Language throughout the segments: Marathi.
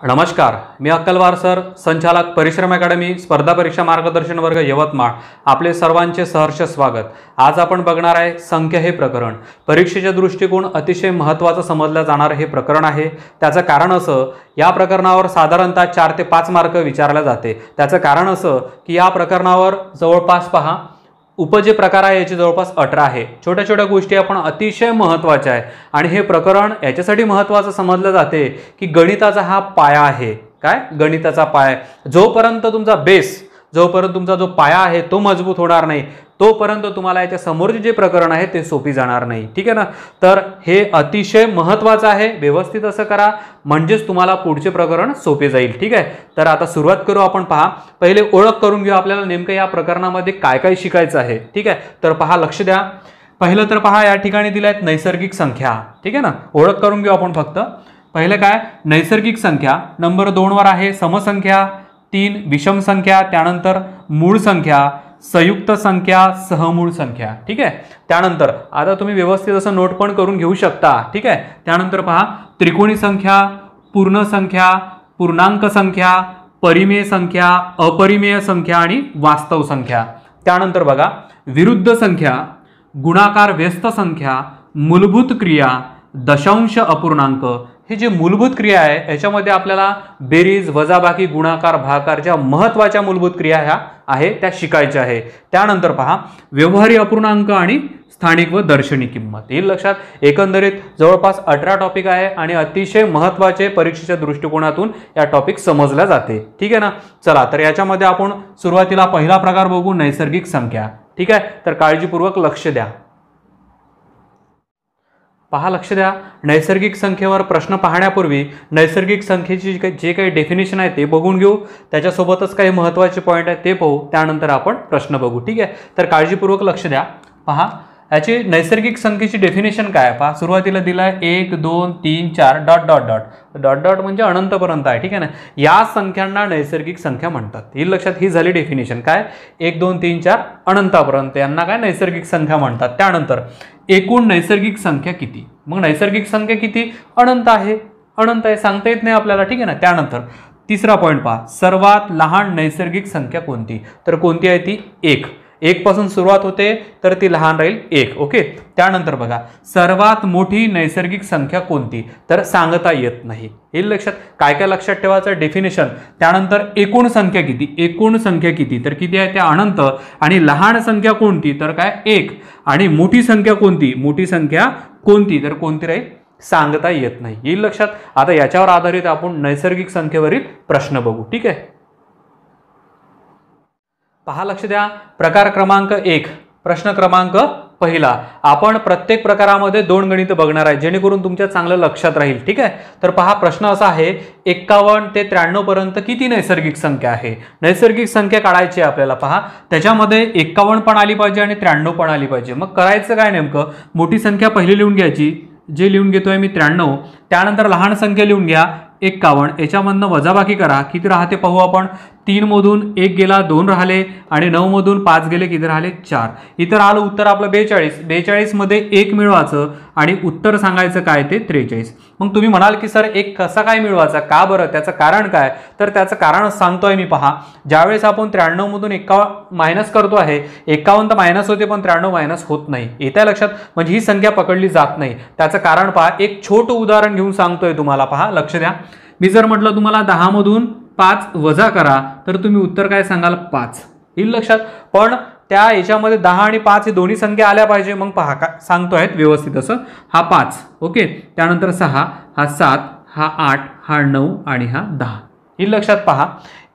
नमस्कार, मी अक्कलवार सर, संचालक परिश्रम अकॅडमी स्पर्धा परीक्षा मार्गदर्शन वर्ग यवतमाळ. आपले सर्वांचे सहर्ष स्वागत. आज आपण बघणार आहे संख्या हे प्रकरण. परीक्षेच्या दृष्टिकोन अतिशय महत्त्वाचं समजलं जाणारं हे प्रकरण आहे. त्याचं कारण असं, या प्रकरणावर साधारणतः 4 ते 5 मार्क विचारले जाते. त्याचं कारण असं की या प्रकरणावर जवळपास पहा उपजे प्रकार आहे याचे जवळपास 18 आहे. छोट्या छोट्या गोष्टी आपण अतिशय महत्त्वाच्या आहे आणि हे प्रकरण याच्यासाठी महत्त्वाचं समजलं जाते की गणिताचा हा पाया आहे. काय गणिताचा पाया, जोपर्यंत तुमचा बेस, जोपर्यंत तुमचा जो पाया आहे तो मजबूत होणार नाही तोपर्यंत तुम्हाला याच्या समोरचे जे प्रकरण आहे ते सोपी जाणार नाही. ठीक आहे ना. तर हे अतिशय महत्त्वाचं आहे. व्यवस्थित असं करा म्हणजेच तुम्हाला पुढचे प्रकरण सोपे जाईल. ठीक आहे. तर आता सुरुवात करू आपण. पहा, पहिले ओळख करून घेऊ आपल्याला नेमकं या प्रकरणामध्ये काय काय शिकायचं आहे. ठीक आहे. तर पहा, लक्ष द्या. पहिलं तर पहा, या ठिकाणी दिल्या आहेत नैसर्गिक संख्या. ठीक आहे ना. ओळख करून घेऊ आपण फक्त. पहिलं काय, नैसर्गिक संख्या. नंबर 2 वर आहे समसंख्या, 3 विषम संख्या, त्यानंतर मूळ संख्या, संयुक्त संख्या, सहमूळ संख्या. ठीक आहे. त्यानंतर आता तुम्ही व्यवस्थित असं नोट पण करून घेऊ शकता. ठीक आहे. त्यानंतर पहा, त्रिकोणी संख्या, पूर्ण संख्या, पूर्णांक संख्या, परिमेय संख्या, अपरिमेय संख्या आणि वास्तव संख्या. त्यानंतर बघा, विरुद्ध संख्या, गुणाकार व्यस्त संख्या, मूलभूत क्रिया, दशांश अपूर्णांक. हे जे मूलभूत क्रिया आहे याच्यामध्ये आपल्याला बेरीज, वजाबाकी, गुणाकार, भागाकार ज्या महत्त्वाच्या मूलभूत क्रिया ह्या आहे त्या शिकायच्या आहे. त्यानंतर पहा, व्यवहारी अपूर्णांक आणि स्थानिक व दर्शनी किंमत. हे लक्षात. एकंदरीत जवळपास 18 टॉपिक आहे आणि अतिशय महत्त्वाचे परीक्षेच्या दृष्टिकोनातून या टॉपिक समजल्या जाते. ठीक आहे ना. चला, तर याच्यामध्ये आपण सुरुवातीला पहिला प्रकार बघू, नैसर्गिक संख्या. ठीक आहे. तर काळजीपूर्वक लक्ष द्या. पहा, लक्ष द्या. नैसर्गिक संख्येवर प्रश्न पाहण्यापूर्वी नैसर्गिक संख्येची जे काही डेफिनेशन आहे ते बघून घेऊ. त्याच्यासोबतच काही महत्त्वाचे पॉईंट आहे ते पाहू. त्यानंतर आपण प्रश्न बघू. ठीक आहे. तर काळजीपूर्वक लक्ष द्या. पहा, याची नैसर्गिक संख्येची डेफिनेशन काय आहे. पहा, सुरुवातीला दिला आहे 1 2 3 4 dot dot dot dot dot म्हणजे अनंतपर्यंत आहे. ठीक आहे ना. या संख्यांना नैसर्गिक संख्या म्हणतात. ही लक्षात. ही झाली डेफिनेशन. काय, 1 2 3 4 अनंतापर्यंत यांना काय नैसर्गिक संख्या म्हणतात. त्यानंतर एकूण नैसर्गिक संख्या किती. मग नैसर्गिक संख्या किती, अनंत आहे. अनंत आहे, सांगता येत नाही आपल्याला. ठीक आहे ना. त्यानंतर तिसरा पॉईंट पहा, सर्वात लहान नैसर्गिक संख्या कोणती. तर कोणती आहे ती, 1. 1 पासून सुरुवात होते तर ती लहान राहील 1. ओके. त्यानंतर बघा, सर्वात मोठी नैसर्गिक संख्या कोणती, तर सांगता येत नाही. हे लक्षात. काय काय लक्षात ठेवायचं, डेफिनेशन. त्यानंतर एकूण संख्या किती. एकूण संख्या किती, तर किती आहे त्या अनंत. आणि लहान संख्या कोणती, तर काय 1. आणि मोठी संख्या कोणती, मोठी संख्या कोणती, तर कोणती राहील, सांगता येत नाही. येईल लक्षात. आता याच्यावर आधारित आपण नैसर्गिक संख्येवरील प्रश्न बघू. ठीक आहे. पहा, लक्ष द्या. प्रकार क्रमांक 1, प्रश्न क्रमांक पहिला. आपण प्रत्येक प्रकारामध्ये 2 गणित बघणार आहे जेणेकरून तुमच्या चांगलं लक्षात राहील. ठीक आहे. तर पहा, प्रश्न असा आहे, 51 ते 93 पर्यंत किती नैसर्गिक संख्या आहे. नैसर्गिक संख्या काढायची आहे आपल्याला. पहा, त्याच्यामध्ये 51 पण आली पाहिजे आणि 93 पण आली पाहिजे. मग करायचं काय नेमकं, मोठी संख्या पहिली लिहून घ्यायची, जे लिहून घेतोय मी 93. त्यानंतर लहान संख्या लिहून घ्या 51. याच्यामधनं वजाबाकी करा, किती राहते पाहू आपण. 3 मधून 1 गेला, 2 राहिले आणि 9 मधून 5 गेले, किती राहिले, 4. इतर आलं उत्तर आपलं 42. 42 मध्ये 1 मिळवायचं आणि उत्तर सांगायचं काय ते 43. मग तुम्ही म्हणाल की सर 1 कसा काय मिळवायचा, का बरं, त्याचं कारण काय. तर त्याचं कारण सांगतोय मी. पहा, ज्यावेळेस आपण 93 मधून 51 मायनस करतो आहे, 51 तर मायनस होते पण 93 मायनस होत नाही. येत्या लक्षात. म्हणजे ही संख्या पकडली जात नाही. त्याचं कारण पहा, एक छोटं उदाहरण घेऊन सांगतोय तुम्हाला. पहा, लक्ष द्या. मी जर म्हटलं तुम्हाला 10 मधून 5 वजा करा तर तुम्ही उत्तर काय सांगाल, 5. येईल लक्षात. पण त्या याच्यामध्ये 10 आणि 5 हे दोन्ही संख्या आल्या पाहिजे. मग पहा, काय सांगतोय व्यवस्थित असं. हा 5. ओके. त्यानंतर 6, हा 7, हा 8, हा 9 आणि हा 10. येईल लक्षात. पहा,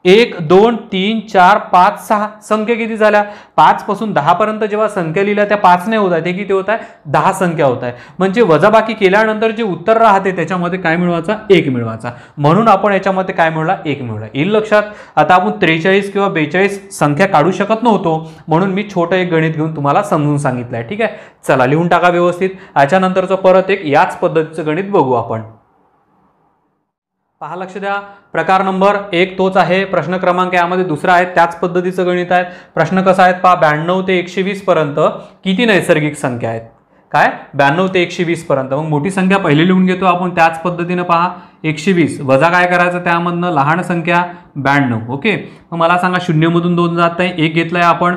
1 2 3 4 5 6 संख्या किती झाल्या. 5 पासून 10 पर्यंत जेव्हा संख्या लिहिल्या त्या 5 नाही होत आहे, ते किती होत आहे, 10 संख्या होत आहे. म्हणजे वजाबाकी केल्यानंतर जे उत्तर राहते त्याच्यामध्ये काय मिळवायचा, 1 मिळवायचा. म्हणून आपण याच्यामध्ये काय मिळवला, 1 मिळवला. येईल लक्षात. आता आपण 43 किंवा 42 संख्या काढू शकत नव्हतो म्हणून मी छोटं एक गणित घेऊन तुम्हाला समजून सांगितलंय. ठीक आहे. चला, लिहून टाका व्यवस्थित. याच्यानंतरचं परत एक याच पद्धतीचं गणित बघू आपण. पहा, लक्ष द्या. प्रकार नंबर 1 तोच आहे. प्रश्न क्रमांक यामध्ये दुसरा आहे, त्याच पद्धतीचं गणित आहे. प्रश्न कसा आहे पहा, 92 ते 120 पर्यंत किती नैसर्गिक संख्या आहेत. काय, 92 ते 120 पर्यंत. मग मोठी संख्या पहिली लिहून घेतो आपण त्याच पद्धतीने. पहा, 120 वजा काय करायचं त्यामधनं लहान संख्या 92. ओके, मग मला सांगा 0 मधून 2 जात आहे, 1 घेतलाय आपण,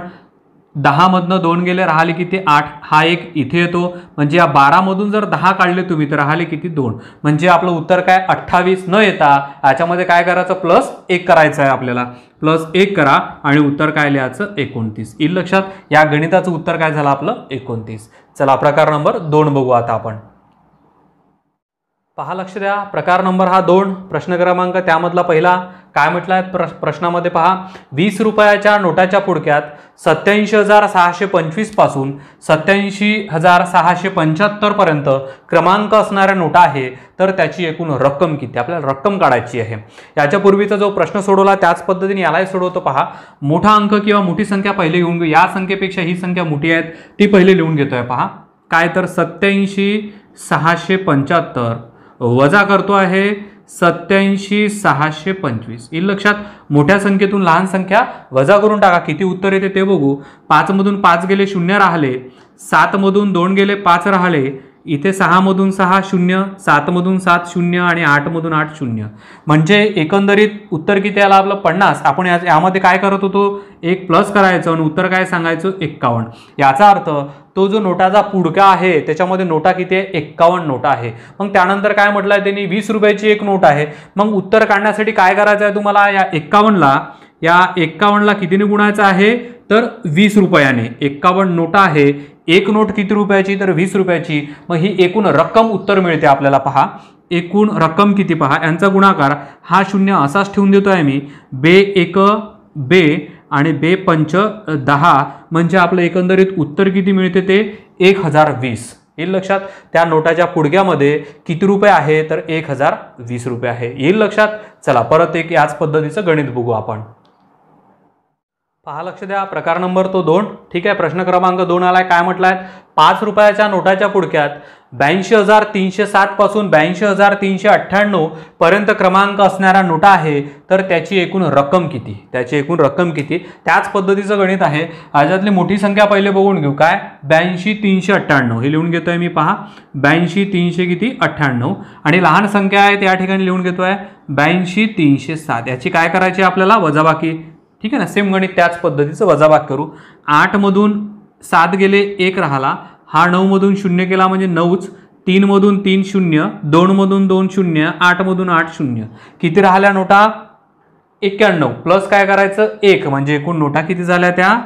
10 मधनं 2 गेले, राहिले किती 8. हा एक इथे येतो, म्हणजे या 12 मधून जर 10 काढले तुम्ही तर राहिले किती 2. म्हणजे आपलं उत्तर काय 28 न येता याच्यामध्ये काय करायचं +1 करायचं आहे आपल्याला. +1 करा आणि उत्तर काय लिहायचं 29. येईल लक्षात. या गणिताचं उत्तर काय झालं आपलं 29. चला प्रकार नंबर 2 बघू आता आपण. पहा लक्ष द्या, प्रकार नंबर हा 2, प्रश्न क्रमांक त्यामधला पहिला काय म्हटलाय प्रश्नामध्ये पहा, 20 रुपयाच्या नोटाच्या पुडक्यात 87,625 पासून 87,675 पर्यंत क्रमांक असणाऱ्या नोटा आहे, तर त्याची एकूण रक्कम किती. आपल्याला रक्कम काढायची आहे. याच्यापूर्वीचा जो प्रश्न सोडवला त्याच पद्धतीने यालाही सोडवतो. पहा, मोठा अंक किंवा मोठी संख्या पहिले घेऊन घेऊ. या संख्येपेक्षा ही संख्या मोठी आहे ती पहिले लिहून घेतोय. पहा काय तर 87,675 वजा करतो आहे 87,625. येईल लक्षात. मोठ्या संख्येतून लहान संख्या वजा करून टाका, किती उत्तर येते ते बघू. 5 मधून 5 गेले 0 राहिले, 7 मधून 2 गेले 5 राहिले, इथे 6 मधून 6 0, 7 मधून 7 0 आणि 8 मधून 8 0. म्हणजे एकंदरीत उत्तर किती आलं आपलं 50. आपण यामध्ये काय करत होतो, एक प्लस करायचं आणि उत्तर काय सांगायचं 51. याचा अर्थ तो जो नोटाचा पुडका आहे त्याच्यामध्ये नोटा किती आहे 51 नोटा आहे. मग त्यानंतर काय म्हटलंय त्यांनी 20 रुपयाची एक नोट आहे. मग उत्तर काढण्यासाठी काय करायचं आहे तुम्हाला, या 51ला कितीने गुणायचं आहे तर 20 रुपयाने. 51 नोटा आहे, एक नोट किती रुपयाची तर 20 रुपयाची. मग ही एकूण रक्कम उत्तर मिळते आपल्याला. पहा एकूण रक्कम किती, पहा यांचा गुणाकार हा 0 असाच ठेवून देतोय मी. बे 1 बे आणि बे 5 10, म्हणजे आपलं एकंदरीत उत्तर किती मिळते ते 1020. येईल लक्षात. त्या नोटाच्या पुडक्यामध्ये किती रुपये आहे तर 1020 रुपये आहे. येईल लक्षात. चला परत एक याच पद्धतीचं गणित बघू आपण. पहा लक्ष द्या, प्रकार नंबर तो 2. ठीक आहे, प्रश्न क्रमांक 2 आलाय. काय म्हटलाय, 5 रुपयाच्या नोटाच्या पुडक्यात 82,307 पासून 82,398 पर्यंत क्रमांक असणाऱ्या नोटा आहे, तर त्याची एकूण रक्कम किती. त्याची एकूण रक्कम किती, त्याच पद्धतीचं गणित आहे. याच्यातली मोठी संख्या पहिले बघून घेऊ. काय 82,398 हे लिहून घेतोय मी. पहा 82,300 किती 98 आणि लहान संख्या आहे त्या ठिकाणी लिहून घेतोय 82,307. याची काय करायची आपल्याला वजाबाकी. ठीक आहे ना, सेम गणित त्याच पद्धतीचं वजाबाकी करू. 8 मधून 7 गेले 1 राहिला, हा 9 मधून 0 केला म्हणजे 9च, 3 मधून 3 0, 2 मधून 2 0, 8 मधून 8 0. किती राहिल्या नोटा 91 प्लस काय करायचं 1, म्हणजे एकूण नोटा किती झाल्या त्या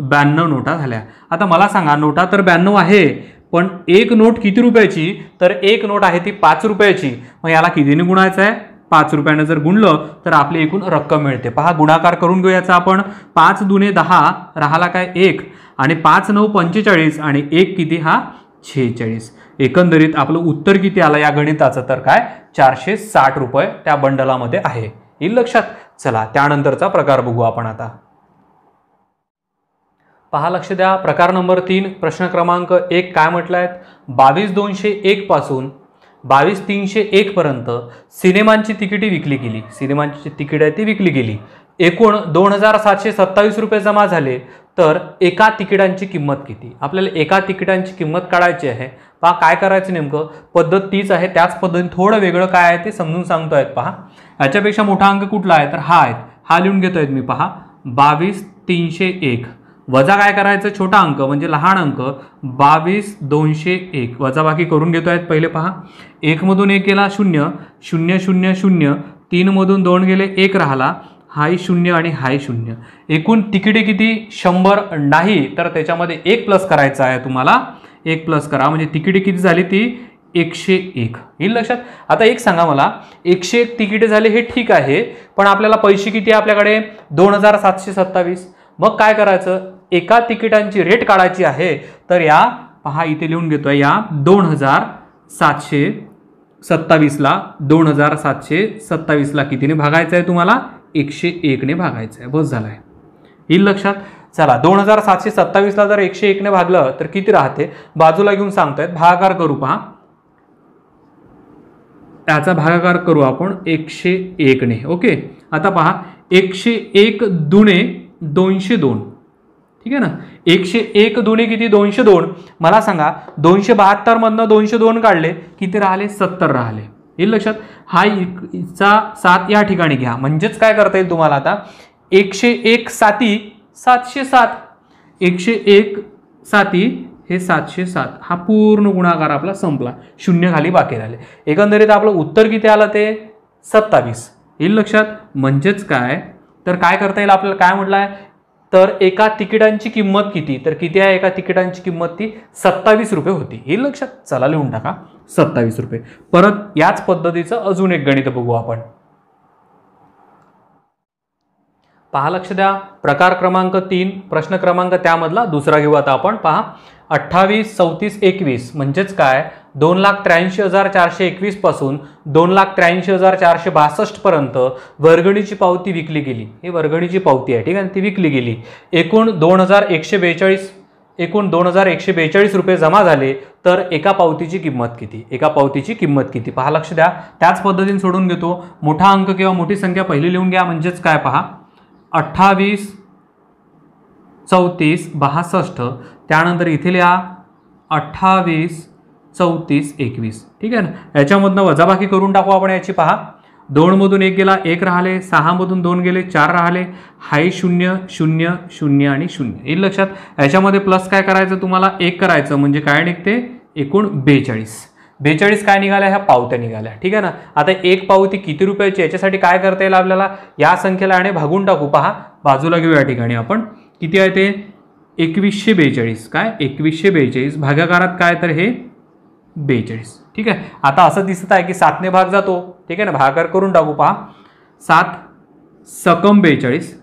92 नोटा झाल्या. आता मला सांगा, नोटा तर 92 आहे, पण एक नोट किती रुपयाची तर एक नोट आहे ती 5 रुपयाची. मग याला कितीने गुणायचं आहे 5 रुपयाने जर गुणलं तर आपली एकूण रक्कम मिळते. पहा गुणाकार करून घेऊ याचा आपण. 5 दुने 10 राहिला काय 1 आणि 5 9 45 आणि 1 किती हा 46. एकंदरीत आपलं उत्तर किती आलं या गणिताचं तर काय 460 रुपये त्या बंडलामध्ये आहे. येईल लक्षात. चला त्यानंतरचा प्रकार बघू आपण आता. पहा लक्ष द्या, प्रकार नंबर 3, प्रश्न क्रमांक 1 काय म्हटलाय, 22,201 पासून 22,301 पर्यंत सिनेमांची तिकिटे विकली गेली. सिनेमांची तिकीट आहे ती विकली गेली. एकूण 2,727 रुपये जमा झाले, तर एका तिकिटांची किंमत किती. आपल्याला एका तिकिटांची किंमत काढायची आहे. पहा काय करायचं नेमकं, पद्धत तीच आहे, त्याच पद्धतीने थोडं वेगळं काय आहे ते समजून सांगतोय. पहा याच्यापेक्षा मोठा अंक कुठला आहे तर हा आहे, हा लिहून घेतोय मी. पहा 22,301 वजा काय करायचं छोटा अंक म्हणजे लहान अंक 22,201 वजाबाकी करून घेतोय पहिले. पहा 1 मधून 1 गेला 0 0 0 0, 3 मधून 2 गेले 1 राहिला, हाही 0 आणि हाही 0. एकूण तिकिटे किती 100 नाही तर त्याच्यामध्ये 1 प्लस करायचं आहे तुम्हाला. 1 प्लस करा म्हणजे तिकिटे किती झाली ती 101. येईल लक्षात. आता एक सांगा मला, 101 तिकिटे झाले हे ठीक आहे, पण आपल्याला पैसे किती आहे आपल्याकडे 2,727. मग काय करायचं, एका तिकिटांची रेट काढायची आहे. तर या पहा इथे लिहून घेतोय, या 2,727ला 2,727ला कितीने भागायचं आहे तुम्हाला 101 ने भागायचं आहे. बस झालाय. येईल लक्षात. चला 2,727ला जर 101 ने भागलं तर किती राहते बाजूला घेऊन सांगतायत, भागाकार करू. पहा याचा भागाकार करू आपण 101 ने. ओके, आता पहा 101 दुणे 202. ठीक आहे ना, 101 दुणे किती 202. मला सांगा 272 मधनं 202 काढले किती राहिले 70 राहिले. येईल लक्षात. हा चा 7 या ठिकाणी घ्या, म्हणजेच काय करता येईल तुम्हाला आता 101 साती 707, 101 साती हे 707, हा पूर्ण गुणाकार आपला संपला, शून्य खाली बाकी राहिले. एकंदरीत आपलं उत्तर किती आलं ते 27. येईल लक्षात. म्हणजेच काय तर काय करता येईल आपल्याला, काय म्हटलं आहे तर एका तिकिटांची किंमत किती, तर किती आहे एका तिकिटांची किंमत ती 27 रुपये होती. येईल लक्षात. चला लिहून टाका 27 रुपये. परत याच पद्धतीचं अजून एक गणित बघू आपण. पहा, लक्ष द्या. प्रकार क्रमांक 3 प्रश्न क्रमांक त्यामधला दुसरा घेऊ आता आपण. पहा 28, 34, 21 म्हणजेच काय 2,83,421 पासून 2,83,462 पर्यंत वर्गणीची पावती विकली गेली. ही वर्गणीची पावती आहे, ठीक आहे, ती विकली गेली. एकूण 2,142 रुपये जमा झाले. तर एका पावतीची किंमत किती, एका पावतीची किंमत किती. पहा, लक्ष द्या. त्याच पद्धतीने सोडून घेतो. मोठा अंक किंवा मोठी संख्या पहिली लिहून घ्या. म्हणजेच काय पहा 28, 34, 62, त्यानंतर इथे लिहा 28, 34, 21. ठीक आहे ना. याच्यामधनं वजाबाकी करून टाकू आपण याची. पहा 2 मधून 1 गेला, 1 राहिले. 6 मधून 2 गेले, 4 राहिले. हाय 0 0 0 आणि 0. येईल लक्षात. याच्यामध्ये प्लस काय करायचं तुम्हाला 1 करायचं, म्हणजे काय निघते एकूण 42. 42 काय निघाल्या, ह्या पावत्या निघाल्या. ठीक आहे ना. आता एक पावती किती रुपयाची, याच्यासाठी काय करता येईल आपल्याला, या संख्येला आणि भागून टाकू. पहा बाजूला घेऊ या ठिकाणी आपण. किती आहे ते 2142. काय 2142 भागाकारात काय तर हे 42. ठीक आहे. आता असं दिसत आहे की 7 ने भाग जातो. ठीक आहे ना. भागाकार करून टाकू. पहा 7 सकम 42,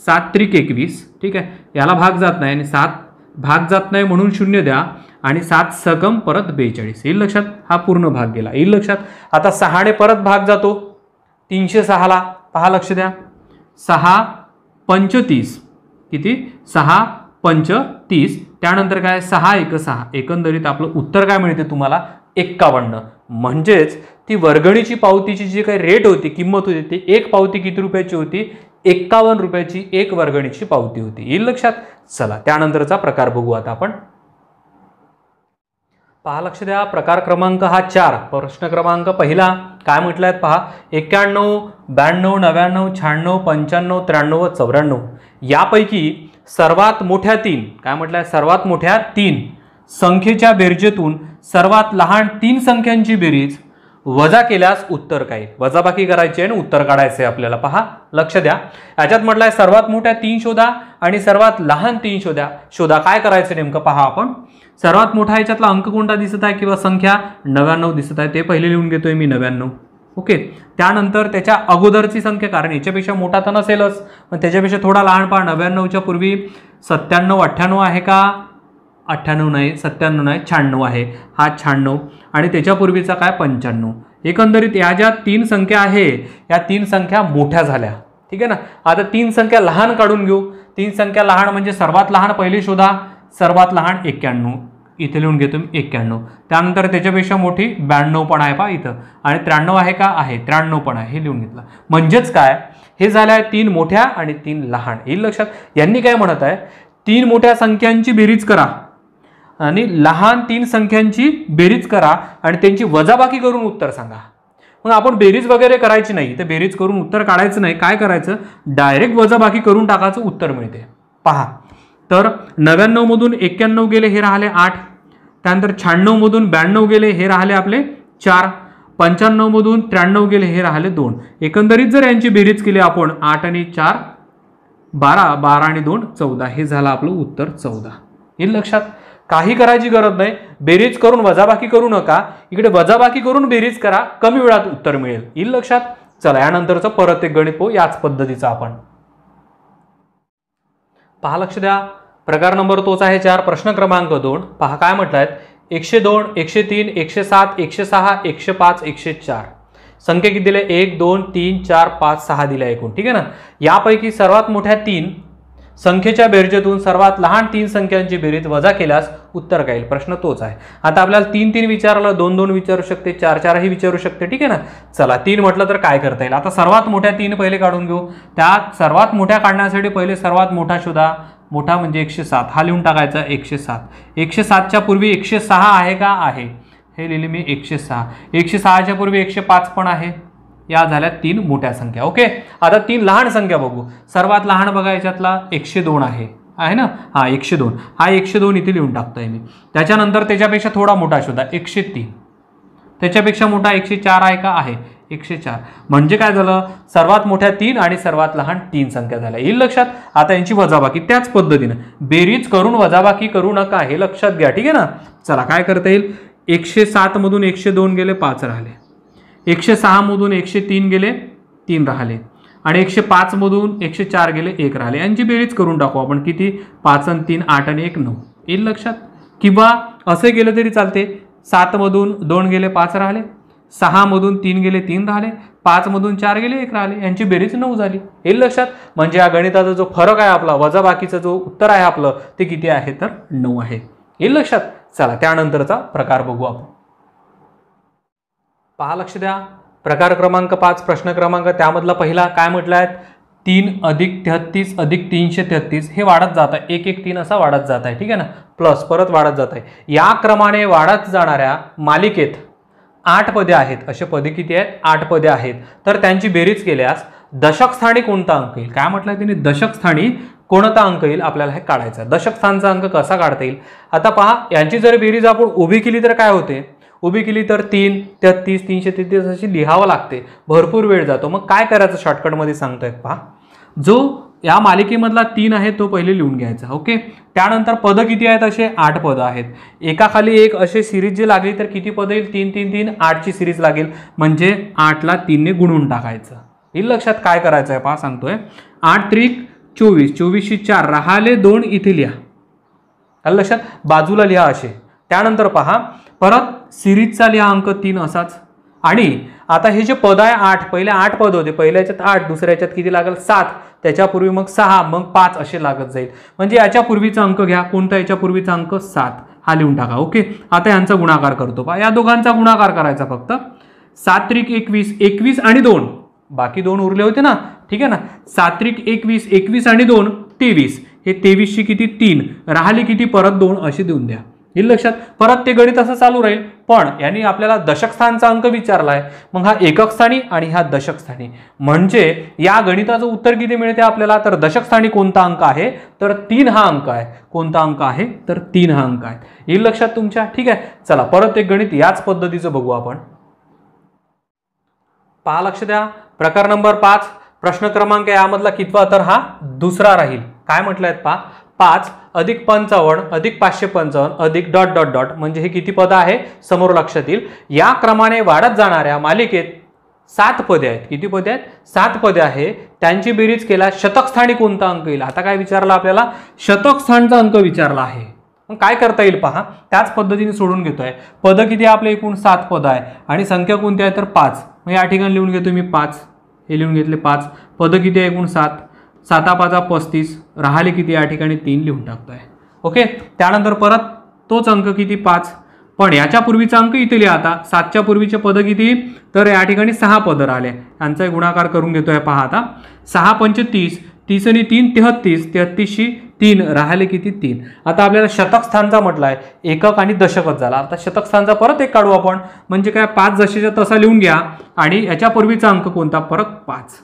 7 त्रिक 21. ठीक आहे. याला भाग जात नाही आणि 7 भाग जात नाही म्हणून 0 द्या आणि 7 सकम परत 42. येईल लक्षात. हा पूर्ण भाग गेला. येईल लक्षात. आता 6 ने परत भाग जातो 306 ला. पहा लक्ष द्या. 6 पंच 30. किती 6 पंच 30. त्यानंतर काय 6 1 6. एकंदरीत आपलं उत्तर काय मिळते तुम्हाला 51. म्हणजेच ती वर्गणीची पावतीची जी काही रेट होती, किंमत होती, ती एक पावती किती रुपयाची होती 51 रुपयाची एक वर्गणीची पावती होती. येईल लक्षात. चला त्यानंतरचा प्रकार बघू आता आपण. पहा लक्ष द्या. प्रकार क्रमांक हा 4 प्रश्न क्रमांक पहिला काय म्हटलं आहे पहा 91, 92, 99, 96, 95, 93 व 94 यापैकी सर्वात मोठ्या 3 काय म्हटलं आहे सर्वात मोठ्या 3 संख्येच्या बेरजेतून सर्वात लहान 3 संख्यांची बेरीज वजा केल्यास उत्तर काय. वजाबाकी करायची आहे आणि उत्तर काढायचे आहे आपल्याला. पहा लक्ष द्या. याच्यात म्हटलं आहे सर्वात मोठ्या 3 शोधा आणि सर्वात लहान 3 शोधा. काय करायचं नेमकं पहा आपण. सर्वात मोठा याच्यातला अंक कोणता दिसत आहे किंवा संख्या 99 दिसत आहे, ते पहिले लिहून घेतोय मी 99. ओके. त्यानंतर त्याच्या अगोदरची संख्या, कारण याच्यापेक्षा मोठा तर नसेलच पण त्याच्यापेक्षा थोडा लहान पहा. 99च्या पूर्वी 97 98 आहे का 98 नाही, 97 नाही, 96 आहे. हा 96 आणि त्याच्यापूर्वीचा काय 95. एकंदरीत या ज्या 3 संख्या आहे या 3 संख्या मोठ्या झाल्या. ठीक आहे ना. आता 3 संख्या लहान काढून घेऊ. 3 संख्या लहान म्हणजे सर्वात लहान पहिली शोधा. सर्वात लहान 91 इथे लिहून घेतो मी 91. त्यानंतर त्याच्यापेक्षा मोठी 92 पण आहे पहा इथं आणि 93 आहे का आहे 93 पण आहे, हे लिहून घेतलं. म्हणजेच काय हे झालं आहे 3 मोठ्या आणि 3 लहान. येईल लक्षात. यांनी काय म्हणत आहे 3 मोठ्या संख्यांची बेरीज करा आणि लहान 3 संख्यांची बेरीज करा आणि त्यांची वजाबाकी करून उत्तर सांगा. मग आपण बेरीज वगैरे करायची नाही, तर बेरीज करून उत्तर काढायचं नाही. काय करायचं डायरेक्ट वजाबाकी करून टाकायचं, उत्तर मिळते. पहा तर 99 मधून 91 गेले, हे राहिले 8. त्यानंतर 96 मधून 92 गेले, हे राहिले आपले 4. 95 मधून 93 गेले, हे राहिले 2. एकंदरीत जर यांची बेरीज केली आपण 8 आणि 4 12, 12 आणि 2 14, हे झालं आपलं उत्तर 14. येईल लक्षात. काही करायची गरज नाही. बेरीज करून वजाबाकी करू नका. इकडे वजाबाकी करून बेरीज करा, कमी वेळात उत्तर मिळेल. येईल लक्षात. चला यानंतरचं परत एक गणित पाहू याच पद्धतीचं आपण. पहा लक्ष द्या. प्रकार नंबर तोच आहे 4 प्रश्न क्रमांक 2. पहा काय म्हटलं 102, 103, 107, 106, 105, 104 संख्या किती दिल्या 1 2 3 4 5 6 दिल्या एकूण. ठीक आहे ना. यापैकी सर्वात मोठ्या 3 संख्येच्या बेरजेतून सर्वात लहान 3 संख्यांची बेरीज वजा केल्यास उत्तर काय येईल. प्रश्न तोच आहे. आता आपल्याला 3 3 विचारलं, 2 2 विचारू शकते, 4 4 ही विचारू शकते. ठीक आहे ना. चला 3 म्हटलं तर काय करता येईल. आता सर्वात मोठ्या 3 पहिले काढून घेऊ. त्यात सर्वात मोठ्या काढण्यासाठी पहिले सर्वात मोठा शोधा. मोठा म्हणजे 107, हा लिहून टाकायचा 107. 107च्या पूर्वी 106 आहे का आहे, हे लिहिले मी 106. 106च्या पूर्वी 105 पण आहे. या झाल्या 3 मोठ्या संख्या. ओके, आता 3 लहान संख्या बघू. सर्वात लहान बघा याच्यातला 102 आहे ना. हा 102, हा 102 इथे लिहून टाकतोय मी. त्याच्यानंतर त्याच्यापेक्षा थोडा मोठा शोधा 103. त्याच्यापेक्षा मोठा 104 आहे का? आहे 104. म्हणजे काय झालं, सर्वात मोठ्या 3 आणि सर्वात लहान 3 संख्या झाल्या. येईल लक्षात. आता यांची वजाबाकी त्याच पद्धतीनं, बेरीज करून वजाबाकी करू नका हे लक्षात घ्या. ठीक आहे ना. चला काय करता येईल, 107 मधून 102 गेले 5 राहिले, 106 मधून 103 गेले 3 राहिले आणि 105 मधून 104 गेले 1 राहिले. यांची बेरीज करून टाकू आपण. किती? 5 आणि 3 8 आणि 1 9. येईल लक्षात. किंवा असं गेलं तरी चालते. 7 मधून 2 गेले 5 राहिले, 6 मधून 3 गेले 3 राहिले, 5 मधून 4 गेले 1 राहिले. यांची बेरीज 9 झाली. येईल लक्षात. म्हणजे या गणिताचा जो फरक आहे आपला, वजाबाकीचा जो उत्तर आहे आपलं, ते किती आहे तर 9 आहे. येईल लक्षात. चला त्यानंतरचा प्रकार बघू आपण. पहा, लक्ष द्या. प्रकार क्रमांक 5 प्रश्न क्रमांक त्यामधला पहिला काय म्हटलं आहे, 3 अधिक 33 अधिक 333 हे वाढत जात आहे. 1 1 3 असा वाढत जात आहे. ठीक आहे ना. प्लस परत वाढत जात आहे. या क्रमाने वाढत जाणाऱ्या मालिकेत 8 पदे आहेत. असे पदे किती आहेत? 8 पदे आहेत. तर त्यांची बेरीज केल्यास दशक स्थानी कोणता अंक येईल? काय म्हटलं त्यांनी, दशक स्थानी कोणता अंक येईल आपल्याला हे काढायचा. दशक स्थानचा अंक कसा काढता येईल? आता पहा, यांची जर बेरीज आपण उभी केली तर काय होते, उभी केली तर 3 33 333 अशी लिहावं लागते. भरपूर वेळ जातो. मग काय करायचं शॉर्टकटमध्ये सांगतोय. पहा, जो या मालिकेमधला 3 आहे तो पहिले लिहून घ्यायचा. ओके. त्यानंतर पद किती आहेत? असे 8 पद आहेत. एकाखाली एक असे सिरीज जी लागली तर किती पद येईल? 3 3 3 8ची सिरीज लागेल. म्हणजे 8 ला 3 ने गुणून टाकायचं. येईल लक्षात. काय करायचं आहे पहा, सांगतोय. 8 त्रिक 24, 24शी 4 राहिले 2 इथे लिहा. आलं लक्षात. बाजूला लिहा असे. त्यानंतर पहा, परत सिरीजचा लिहा अंक 3 असाच. आणि आता हे जे पद आहे 8, पहिले 8 पद होते. पहिल्या याच्यात 8, दुसऱ्या याच्यात किती लागेल? 7, त्याच्यापूर्वी मग 6, मग 5 असे लागत जाईल. म्हणजे याच्या पूर्वीचा अंक घ्या. कोणता? याच्या पूर्वीचा अंक 7 हा लिहून टाका. ओके. आता यांचा गुणाकार करतो. पहा, या दोघांचा गुणाकार करायचा फक्त. 7 त्रिक 21, 21 आणि 2, बाकी 2 उरले होते ना. ठीक आहे ना. 7 त्रिक 21, 21 आणि 2 23. हे 23शी किती? 3 राहिले किती? परत 2 असे देऊन द्या. येईल लक्षात. परत ते गणित असं चालू राहील. पण यांनी आपल्याला दशक स्थानचा अंक विचारलाय. मग हा एकक स्थानी आणि हा दशक स्थानी. म्हणजे या गणिताचं उत्तर किती मिळते आपल्याला, तर दशक स्थानी कोणता अंक आहे तर 3 हा अंक आहे. कोणता अंक आहे तर 3 हा अंक आहे. येईल लक्षात तुमच्या. ठीक आहे. चला परत एक गणित याच पद्धतीचं बघू आपण. पहा, लक्ष द्या. प्रकार नंबर 5 प्रश्न क्रमांक यामधला कितवा? तर हा दुसरा राहील. काय म्हटलंय पहा, 5 अधिक 55 अधिक 555 अधिक डॉट डॉट डॉट. म्हणजे हे किती पद आहे समोर लक्षात येईल. या क्रमाने वाढत जाणाऱ्या मालिकेत 7 पदे आहेत. किती पदे आहेत? 7 पदे आहे. त्यांची बेरीज केला शतक स्थानी कोणता अंक येईल? आता काय विचारला आपल्याला? शतक स्थानचा अंक विचारला आहे. मग काय करता येईल पहा, त्याच पद्धतीने सोडून घेतोय. पद किती आपले? एकूण 7 पद आहे आणि संख्या कोणती आहे तर 5. मग या ठिकाणी लिहून घेतो मी 5. हे लिहून घेतले 5. पद किती आहे? एकूण 7. 7 5 35 राहिले किती? या ठिकाणी 3 लिहून टाकतोय. ओके. त्यानंतर परत तोच अंक किती? 5. पण याच्या पूर्वीचा अंक इथे लिहा. आता 7च्या पूर्वीचे पद किती? तर या ठिकाणी 6 पद राहिले. यांचा गुणाकार करून घेतोय. पहा आता 6 पंच 30, 30 आणि 3 33, 33शी 3 राहिले किती? 3. आता आपल्याला शतक स्थानचा म्हटलाय, एकक आणि दशकच झाला. आता शतक स्थानचा परत एक काढू आपण. म्हणजे काय, 5 जशीच्या तसा लिहून घ्या आणि याच्या पूर्वीचा अंक कोणता? परत 5.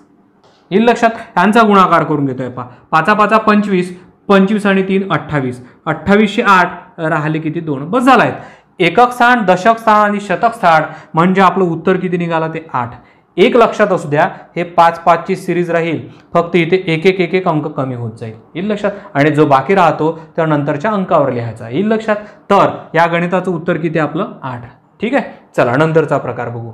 येईल लक्षात. यांचा गुणाकार करून घेतोय. पहा 5 5 25, 25 आणि 3 28, 28शी 8 राहिले किती? 2. बस झालाय. एकक स्थान, दशक स्थान आणि शतक स्थान. म्हणजे आपलं उत्तर किती निघाला ते 8. एक लक्षात असू द्या, हे 5 5 ची सिरीज राहील. फक्त इथे एक एक अंक कमी होत जाईल. येईल लक्षात. आणि जो बाकी राहतो त्या नंतरच्या अंकावर लिहायचा. येईल लक्षात. तर या गणिताचं उत्तर किती आपलं? 8. ठीक आहे. चला नंतरचा प्रकार बघू.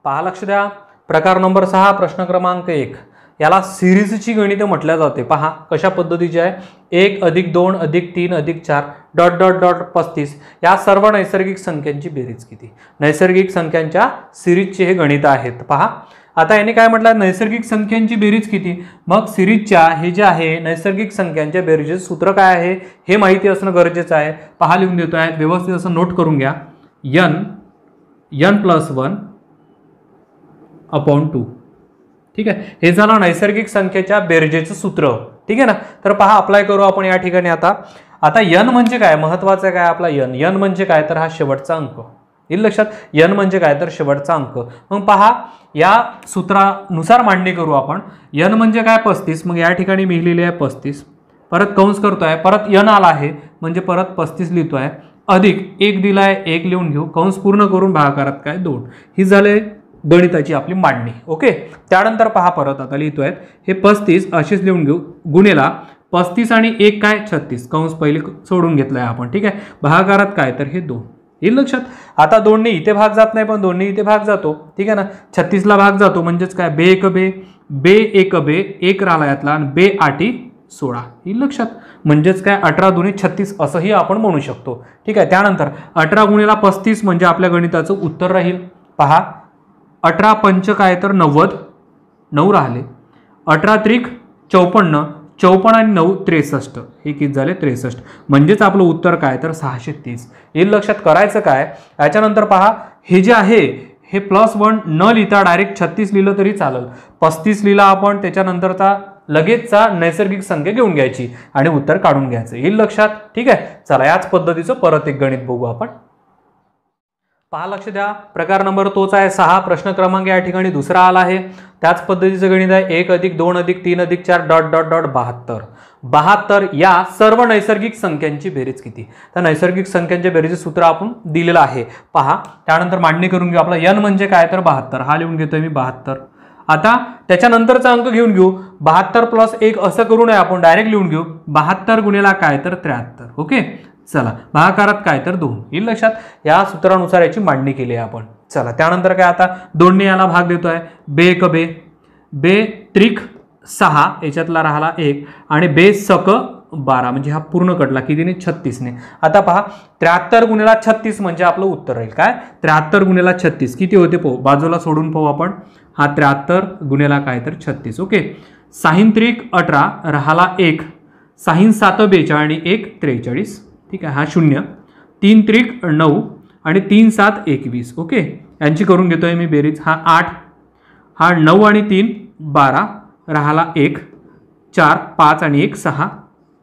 पहा, लक्ष द्या. प्रकार नंबर 6 प्रश्न क्रमांक 1. याला सिरीजची गणितं म्हटल्या जाते. पहा कशा पद्धतीची आहे. 1 अधिक 2 अधिक 3 अधिक 4 डॉट डॉट डॉट 35. या सर्व नैसर्गिक संख्यांची बेरीज किती? नैसर्गिक संख्यांच्या सिरीजचे हे गणित आहेत. पहा आता याने काय म्हटलं, नैसर्गिक संख्यांची बेरीज किती? मग सिरीजच्या हे जे आहे नैसर्गिक संख्यांच्या बेरीजचे सूत्र काय आहे हे माहिती असणं गरजेचं आहे. पहा लिहून देतो आहे. व्यवस्थित असं नोट करून घ्या. n + 1 upon 2. ठीक आहे. हे झालं नैसर्गिक संख्येच्या बेरजेचं सूत्र. ठीक आहे ना. तर पहा अप्लाय करू आपण या ठिकाणी. आता आता n म्हणजे काय, महत्वाचं काय आपला n म्हणजे काय तर हा शेवटचा अंक. येईल लक्षात, n म्हणजे काय तर शेवटचा अंक. मग पहा या सूत्रानुसार मांडणी करू आपण. n म्हणजे काय 35, मग या ठिकाणी मी लिहिले आहे 35, परत कंस करतोय, परत n आला आहे म्हणजे परत 35 लिहितोय, अधिक 1 दिलाय 1 लिहून घेऊ, कंस पूर्ण करून भागाकारात काय 2. ही झाले गणिताची आपली मांडणी. ओके, त्यानंतर पहा परत आता लिहितोय हे 35 अशीच लिहून घेऊ, गुणेला 35 आणि 1 काय 36, कंस पहिले सोडून घेतलाय आपण. ठीक आहे, भागाकारात काय तर हे 2. येईल लक्षात. आता 2 ने इथे भाग जात नाही पण 2 ने इथे भाग जातो. ठीक आहे ना, 36 ला भाग जातो म्हणजेच काय बे एक बे 1 राहिला यातला आणि बे 8 16. येईल लक्षात, म्हणजेच काय 18 दुनी 36 असंही आपण म्हणू शकतो. ठीक आहे, त्यानंतर 18 गुणिला 35 म्हणजे आपल्या गणिताचं उत्तर राहील. पहा 18 पंच काय तर 90, 9 राहिले, 18 त्रिक 54, 54 आणि 9 63, हे किती झाले 63, म्हणजेच आपलं उत्तर काय तर 630. येईल लक्षात. करायचं काय, याच्यानंतर पहा हे जे आहे हे +1 न लिहिता डायरेक्ट 36 लिहिलं तरी चालेल, 35 लिहिला आपण, त्याच्यानंतरचा लगेचचा नैसर्गिक संख्या घेऊन घ्यायची आणि उत्तर काढून घ्यायचं. येईल लक्षात. ठीक आहे, चला याच पद्धतीचं परत एक गणित बघू आपण. पहा लक्ष द्या, प्रकार नंबर तोच आहे 6, प्रश्न क्रमांक या ठिकाणी दुसरा आला आहे. त्याच पद्धतीचं गणित आहे 1 + 2 + 3 + 4 ... 72. 72 या सर्व नैसर्गिक संख्यांची बेरीज किती. तर नैसर्गिक संख्यांच्या बेरीजचे सूत्र आपण दिलेलं आहे. पहा त्यानंतर मांडणी करून घेऊ. आपला n म्हणजे काय तर 72, हा लिहून घेतोय मी 72. आता त्याच्यानंतरचा अंक घेऊन घेऊ, 72 + 1 असं करू नये, आपण डायरेक्ट लिहून घेऊ 72 गुणिला काय तर 73. ओके, चला भागाकारात काय तर 2. येईल लक्षात. या सूत्रानुसार याची मांडणी केली आहे आपण. चला त्यानंतर काय, आता 2 ने याला भाग देतोय, बे एक बे त्रिक 6 याच्यातला राहिला 1 आणि बे सक 12, म्हणजे हा पूर्ण कटला कितीने 36 ने. आता पहा 73 गुणिला 36 म्हणजे आपलं उत्तर राहील काय 73 गुणिला 36 किती होते पाहू, बाजूला सोडून पाहू आपण. हा 73 गुणिला काय तर 36. ओके, 6 त्रिक 18 राहिला 1, 6 7 42 आणि 1 43. ठीक आहे, हा 0, 3 त्रिक 9 आणि 3 7 21. ओके, यांची करून घेतोय मी बेरीज. हा 8, हा 9 आणि 3 12 राहिला 1, 4 5 आणि 1 6.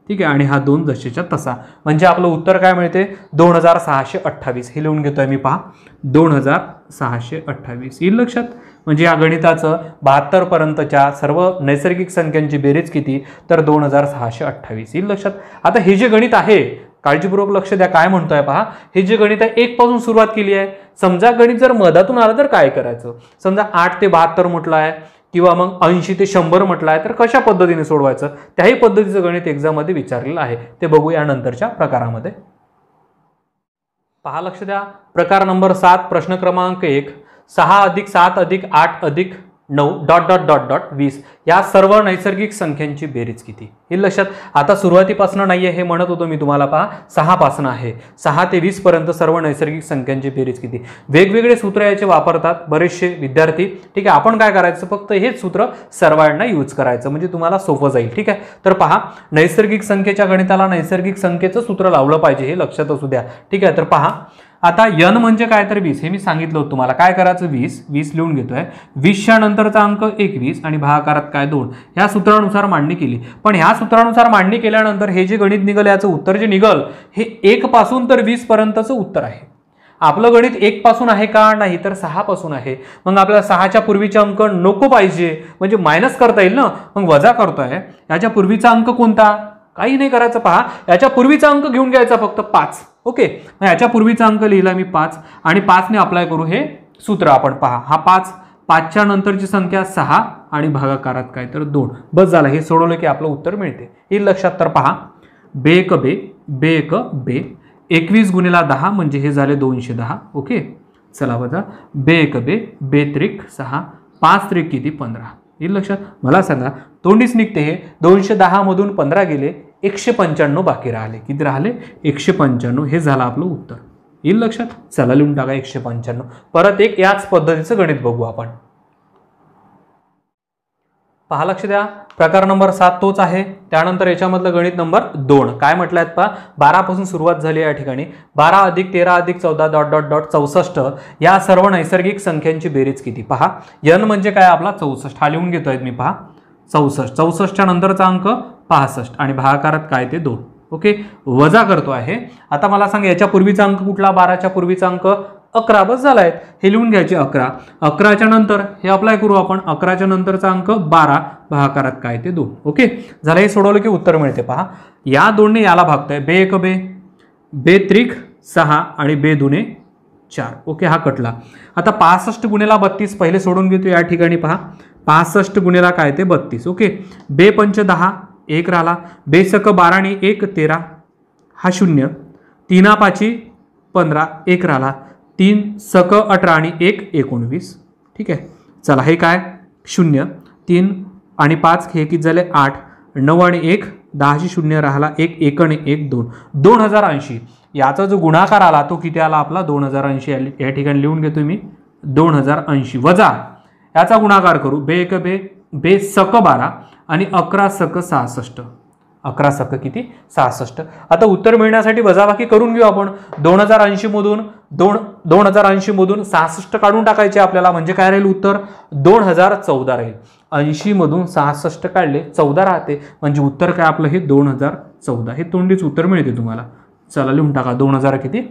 ठीक आहे, आणि हा 2 जसेच्या तसा, म्हणजे आपलं उत्तर काय मिळते 2628. हे लिहून घेतोय मी. पहा 2628. येईल लक्षात. म्हणजे या गणिताचं 72 पर्यंतच्या सर्व नैसर्गिक संख्यांची बेरीज किती तर 2628. येईल लक्षात. आता हे जे गणित आहे काळजीपूर्वक लक्ष द्या, काय म्हणतोय पहा. हे जे गणित आहे 1 पासून सुरुवात केली आहे. समजा गणित जर मधातून आलं तर काय करायचं, समजा 8 ते 72 म्हटलं आहे किंवा मग 80 ते 100 म्हटलं आहे, तर कशा पद्धतीने सोडवायचं, त्याही पद्धतीचं गणित एक्झाम मध्ये विचारलेलं आहे. ते बघू या नंतरच्या प्रकारामध्ये. पहा लक्ष द्या, प्रकार नंबर 7, प्रश्न क्रमांक 1, 6 + 7 + 8 + 9 ... 20 या सर्व नैसर्गिक संख्यांची बेरीज किती. हे लक्षात. आता सुरुवातीपासून नाहीये हे म्हणत होतो मी तुम्हाला. पहा 6 पासून आहे, 6 ते 20 पर्यंत सर्व नैसर्गिक संख्यांची बेरीज किती. वेगवेगळे सूत्र याचे वापरतात बरेचसे विद्यार्थी. ठीक आहे, आपण काय करायचं, फक्त हेच सूत्र सर्वांना यूज करायचं, म्हणजे तुम्हाला सोपं जाईल. ठीक आहे, तर पहा नैसर्गिक संख्येच्या गणिताला नैसर्गिक संख्येचं सूत्र लावलं पाहिजे, हे लक्षात असू द्या. ठीक आहे, तर पहा आता n म्हणजे काय तर 20, हे मी सांगितलं होतं तुम्हाला. काय करायचं 20 लिहून घेतोय, 20च्या नंतरचा अंक 21 आणि भागाकारात काय 2. ह्या सूत्रानुसार मांडणी केली. पण ह्या सूत्रानुसार मांडणी केल्यानंतर हे जे गणित निघालं याचं उत्तर जे निघाल हे 1 पासून तर 20 पर्यंतचं उत्तर आहे. आपलं गणित 1 पासून आहे का, नाही तर 6 पासून आहे. मग आपल्याला 6च्या पूर्वीचा अंक नको पाहिजे, म्हणजे मायनस करता येईल ना, मग वजा करतोय. याच्या पूर्वीचा अंक कोणता, काही नाही करायचं. पहा याच्या पूर्वीचा अंक घेऊन घ्यायचा फक्त 5. ओके, मग याच्या पूर्वीचा अंक लिहिला मी 5 आणि 5 ने अप्लाय करू हे सूत्र आपण. पहा हा 5, 5च्या नंतरची संख्या 6 आणि भागाकारात काय तर 2. बस झालं, हे सोडवलं की आपलं उत्तर मिळते. येईल लक्षात. तर पहा बे एक बे 21 गुणिला 10 म्हणजे हे झाले 210. ओके, चला बघा बे एक बे त्रिक 6, 5 त्रिक किती 15. येईल लक्षात. मला सांगा तोंडीच निघते हे 210 मधून 15 गेले, 195 बाकी राहिले. किती राहिले 195. हे झालं आपलं उत्तर. येईल लक्षात. चला लिहून टाका 195. परत एक याच पद्धतीचं गणित बघू आपण. पहा लक्ष द्या, प्रकार नंबर 7 तोच आहे. त्यानंतर याच्यामधलं गणित नंबर 2 काय म्हटलं आहेत पहा, 12 पासून सुरुवात झाली या ठिकाणी. 12 + 13 + 14 ... 64 या सर्व नैसर्गिक संख्यांची बेरीज किती. पहा n म्हणजे काय आपला 64, हा लिहून घेतोय मी. पहा 64, 64च्या नंतरचा अंक 65 आणि भागाकारात काय ते 2. ओके, वजा करतो आहे. आता मला सांग याच्या पूर्वीचा अंक कुठला, 12च्या पूर्वीचा अंक 11, बस झाला आहे. हे लिहून घ्यायचे 11. 11च्या नंतर हे अप्लाय करू आपण, 11च्या नंतरचा अंक 12, भागाकारात काय ते 2. ओके, झालं. हे सोडवलं की उत्तर मिळते. पहा, या दोनने याला भागतोय, बे एक बे, बे त्रिक 6 आणि बे दुने 4. ओके, हा कटला. आता 65 गुणेला 32 पहिले सोडून घेतो या ठिकाणी. पहा, 65 गुणेला काय ते 32. ओके, बे पंच 10, 1 राहिला. बे सक 12 आणि 1 13, हा 0. 3 5 15, 1 राहिला. 3 सक 18 आणि 1 19. ठीक आहे, चला हे काय 0. 3 आणि 5 हे किती झाले 8. 9 आणि 1 10शी 0 राहिला. 1 1 आणि 1 2, 2080. याचा जो गुणाकार आला तो किती आला आपला 2080. या ठिकाणी लिहून घेतो मी 2080 वजा याचा गुणाकार करू, बे एक बे, बे सक 12 आणि 11 सक 66. 11 सक किती 66. आता उत्तर मिळण्यासाठी वजाबाकी करून घेऊ आपण. 2080 मधून 2080 मधून 66 काढून टाकायचे आपल्याला, म्हणजे काय राहील उत्तर 2014 राहील. 80 मधून 66 काढले 14 राहते, म्हणजे उत्तर काय आपलं हे 2014. हे तोंडीच उत्तर मिळते तुम्हाला. चला लिहून टाका 2000 किती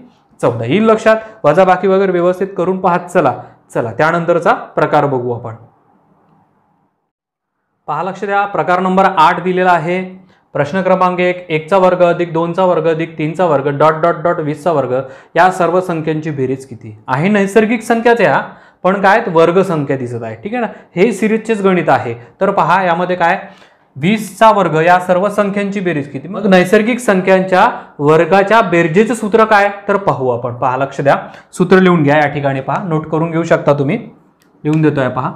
14. येईल लक्षात. वजाबाकी वगैरे व्यवस्थित करून पाहत चला. चला त्यानंतरचा प्रकार बघू आपण. पहा, लक्ष द्या. प्रकार नंबर 8 दिलेला आहे. प्रश्न क्रमांक 1, 1चा वर्ग अधिक 2चा वर्ग अधिक 3चा वर्ग डॉट डॉट डॉट 20चा वर्ग या सर्व संख्यांची बेरीज किती आहे. नैसर्गिक संख्याच आहे, पण काय वर्ग संख्या दिसत आहे. ठीक आहे ना, हे सिरीजचेच गणित आहे. तर पहा, यामध्ये काय 20चा वर्ग या सर्व संख्यांची बेरीज किती. मग नैसर्गिक संख्यांच्या वर्गाच्या बेरजेचे सूत्र काय तर पाहू आपण. पहा, लक्ष द्या. सूत्र लिहून घ्या या ठिकाणी. पहा, नोट करून घेऊ शकता तुम्ही. लिहून देतोय. पहा,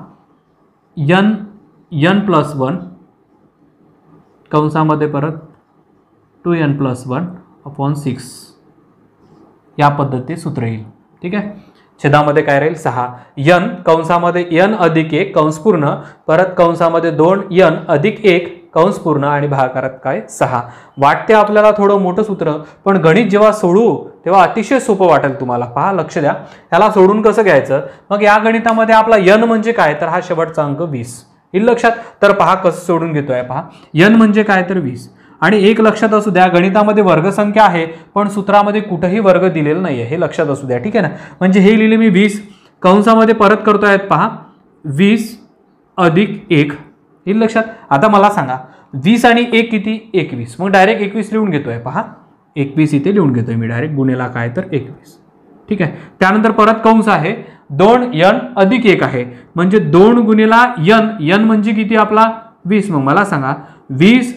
n प्लस 1 कंसामध्ये परत 2n+1 अपॉन 6 या पद्धतीने सूत्र येईल. ठीक आहे, छेदामध्ये काय राहील 6. n कंसामध्ये n अधिक 1 कंस पूर्ण, परत कंसामध्ये 2n अधिक 1 कंस पूर्ण आणि भागाकारात काय 6. वाटते आपल्याला थोडं मोठं सूत्र, पण गणित जेव्हा सोडवू तेव्हा अतिशय सोपं वाटेल तुम्हाला. पहा, लक्ष द्या. याला सोडून कसं घ्यायचं. मग या गणितामध्ये आपला n म्हणजे काय तर हा शेवटचा अंक 20 येईल लक्षात. तर पहा कसं सोडून घेतोय. पहा, n म्हणजे काय तर 20. आणि एक लक्षात असू द्या, गणितामध्ये वर्गसंख्या आहे पण सूत्रामध्ये कुठेही वर्ग दिलेला नाहीये, हे लक्षात असू द्या. ठीक आहे ना, म्हणजे हे लिहिले मी 20 कंसामध्ये परत करतोय. पहा, 20 अधिक 1 येईल लक्षात. आता मला सांगा 20 आणि 1 किती 21. मग डायरेक्ट 21 लिहून घेतोय. पहा, 21 इथे लिहून घेतोय मी डायरेक्ट, गुणेला काय तर 21. ठीक आहे, त्यानंतर परत कंस आहे 2n अधिक 1 आहे, म्हणजे 2 गुणेला n म्हणजे किती आपला 20. मग मला सांगा 20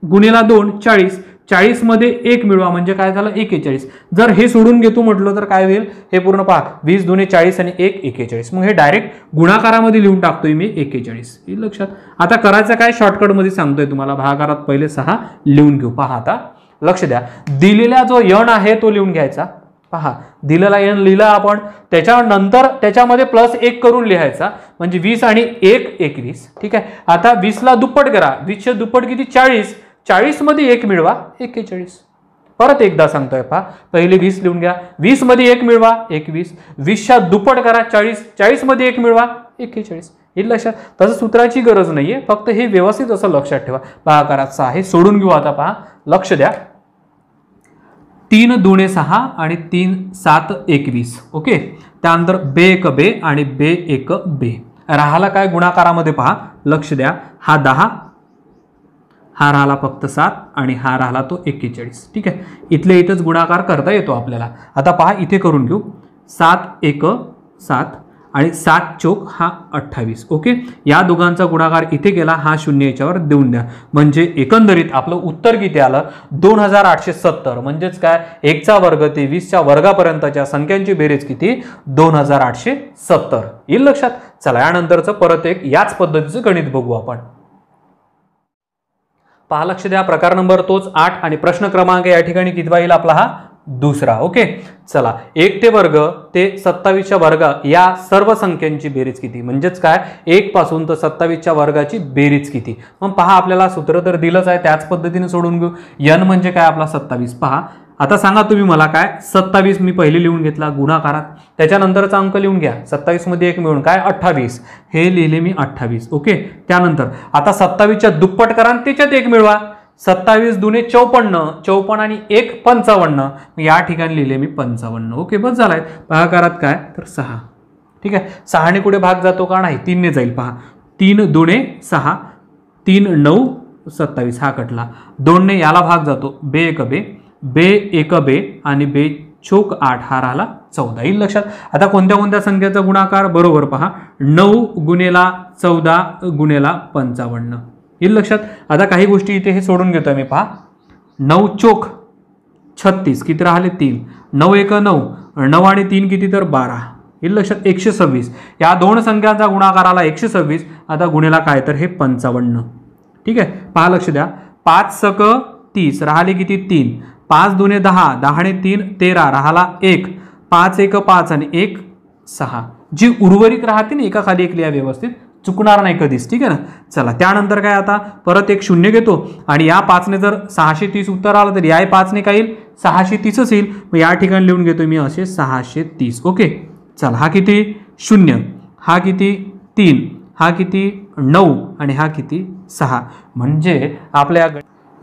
गुणेला 2 40. 40 मध्ये 1 मिळवा म्हणजे काय झालं 41. जर हे सोडून घेतो म्हटलं तर काय होईल हे पूर्ण पहा. 20 दुने 40 आणि 1 41. मग हे डायरेक्ट गुणाकारामध्ये लिहून टाकतोय मी 41 येईल लक्षात. आता करायचं काय शॉर्टकट मध्ये सांगतोय तुम्हाला. भागाकारात पहिले 6 लिहून घेऊ. पहा, आता लक्ष द्या. दिलेला जो n आहे तो लिहून घ्यायचा. पहा, दिलेला n लिहिला आपण, त्याच्यानंतर त्याच्यामध्ये +1 करून लिहायचा, म्हणजे 20 आणि 1 21. ठीक आहे, आता 20 ला दुप्पट करा. 20 चे दुप्पट किती 40. 40 मध्ये 1 मिळवा 41. परत एकदा सांगतोय. पहा, पहिले 20 लिहून घ्या. 20 मध्ये 1 मिळवा 21. 20 च्या दुप्पट करा 40. 40 मध्ये 1 मिळवा 41 येईल लक्षात. तसं सूत्राची गरज नाहीये, फक्त हे व्यवस्थित असं लक्षात ठेवा. भागाकारात 6 आहे. सोडून घेऊ. आता पहा, लक्ष द्या. 3 दुणे 6 आणि 3 7 21. ओके, त्यानंतर बे एक बे आणि बे एक बे राहिला काय गुणाकारामध्ये. पहा, लक्ष द्या. हा 10, हा राहिला फक्त 7 आणि हा राहिला तो 41. ठीक आहे, इथले इथंच गुणाकार करता येतो आपल्याला. आता पहा, इथे करून घेऊ. 7 1 7 आणि 7 चौक हा 28. ओके, या दोघांचा गुणाकार इथे केला, हा 0 याच्यावर देऊन द्या, म्हणजे एकंदरीत आपलं उत्तर किती आलं 2870. म्हणजेच काय 1चा वर्ग ते 20च्या वर्गापर्यंतच्या संख्यांची बेरीज किती 2870 येईल लक्षात. चला यानंतरचं परत एक याच पद्धतीचं गणित बघू आपण. पहा, लक्ष द्या. प्रकार नंबर तोच 8 आणि प्रश्न क्रमांक या ठिकाणी कितवा येईल आपला हा दुसरा. ओके, चला 1 ते वर्ग ते 27च्या वर्ग या सर्व संख्यांची बेरीज किती. म्हणजेच काय 1 पासून तर 27च्या वर्गाची बेरीज किती. मग पहा, आपल्याला सूत्र तर दिलंच आहे, त्याच पद्धतीने सोडून घेऊ. n म्हणजे काय आपला 27. पहा, आता सांगा तुम्ही मला काय 27 मी पहिले लिहून घेतला गुणाकारात, त्याच्यानंतरचा अंक लिहून घ्या. 27 मध्ये 1 मिळून काय 28. हे लिहिले मी 28. ओके, त्यानंतर आता 27च्या दुप्पट करा आणि त्याच्यात 1 मिळवा. 27 दुने 54, 54 आणि 1 55, या ठिकाणी लिहिले मी 55. ओके, बस झालाय. भागाकारात काय तर 6. ठीक आहे, 6ने कुठे भाग जातो का नाही, 3ने जाईल. पहा 3 दुने 6, 3 9 27 हा कटला. 2ने याला भाग जातो, बे 1 बे, बे 1 बे आणि बे चोक 8 हा राहिला 14. येईल लक्षात. आता कोणत्या कोणत्या संख्येचा गुणाकार बरोबर पहा, 9 गुणेला 14 गुणेला 55 येईल लक्षात. आता काही गोष्टी इथे हे सोडून घेतोय मी. पहा 9 चोक 36 किती राहिले 3, 9 1 9, 9 आणि 3 किती तर 12 येईल लक्षात. 126 या दोन संख्यांचा गुणाकार आला 126. आता गुणेला काय तर हे 55. ठीक आहे, पहा लक्ष द्या. 5 सक 30 राहिले किती 3, 5 दुने 10, 10 ने 3 13 राहिला 1, 5 1 5 आणि 1 6. जी उर्वरित राहते ना एका खाली एक लिहा, व्यवस्थित चुकणार नाही कधीच. ठीक आहे ना. चला त्यानंतर काय, आता परत एक 0 घेतो आणि या 5ने जर 630 उत्तर आलं तर या 5ने काय येईल 630च येईल. मग या ठिकाणी लिहून घेतो मी असे 630. ओके, चला हा किती 0, हा किती 3, हा किती 9 आणि हा किती 6. म्हणजे आपल्या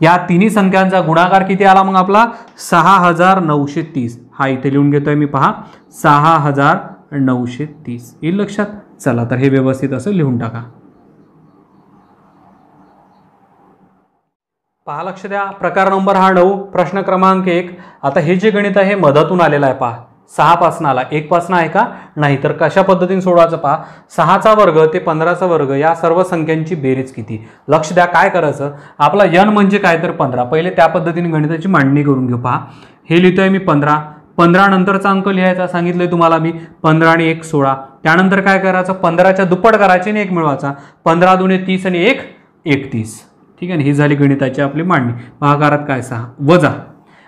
या तिन्ही संख्यांचा गुणाकार किती आला मग आपला 6930. हा इथे लिहून घेतोय मी. पहा 6930 येईल लक्षात. चला तर हे व्यवस्थित असं लिहून टाका. पहा लक्ष द्या, प्रकार नंबर हा 9, प्रश्न क्रमांक 1. आता हे जे गणित आहे मधातून आलेलं आहे. पहा 6 पासून आला, 1 पासून आहे का नाही, तर कशा पद्धतीने सोडवायचं पहा. 6चा वर्ग ते 15चा वर्ग या सर्व संख्यांची बेरीज किती. लक्ष द्या काय करायचं, आपला n म्हणजे काय तर 15. पहिले त्या पद्धतीने गणिताची मांडणी करून घेऊ. पहा हे लिहितोय मी 15, 15 नंतरचा अंक लिहायचा सांगितलंय तुम्हाला मी. 15 आणि 1 16. त्यानंतर काय करायचं, 15च्या दुप्पट करायचे आणि 1 मिळवायचा. 15 दुने 30 आणि 1 31. ठीक आहे ना, ही झाली गणिताची आपली मांडणी. भागाकारात काय 6 वजा.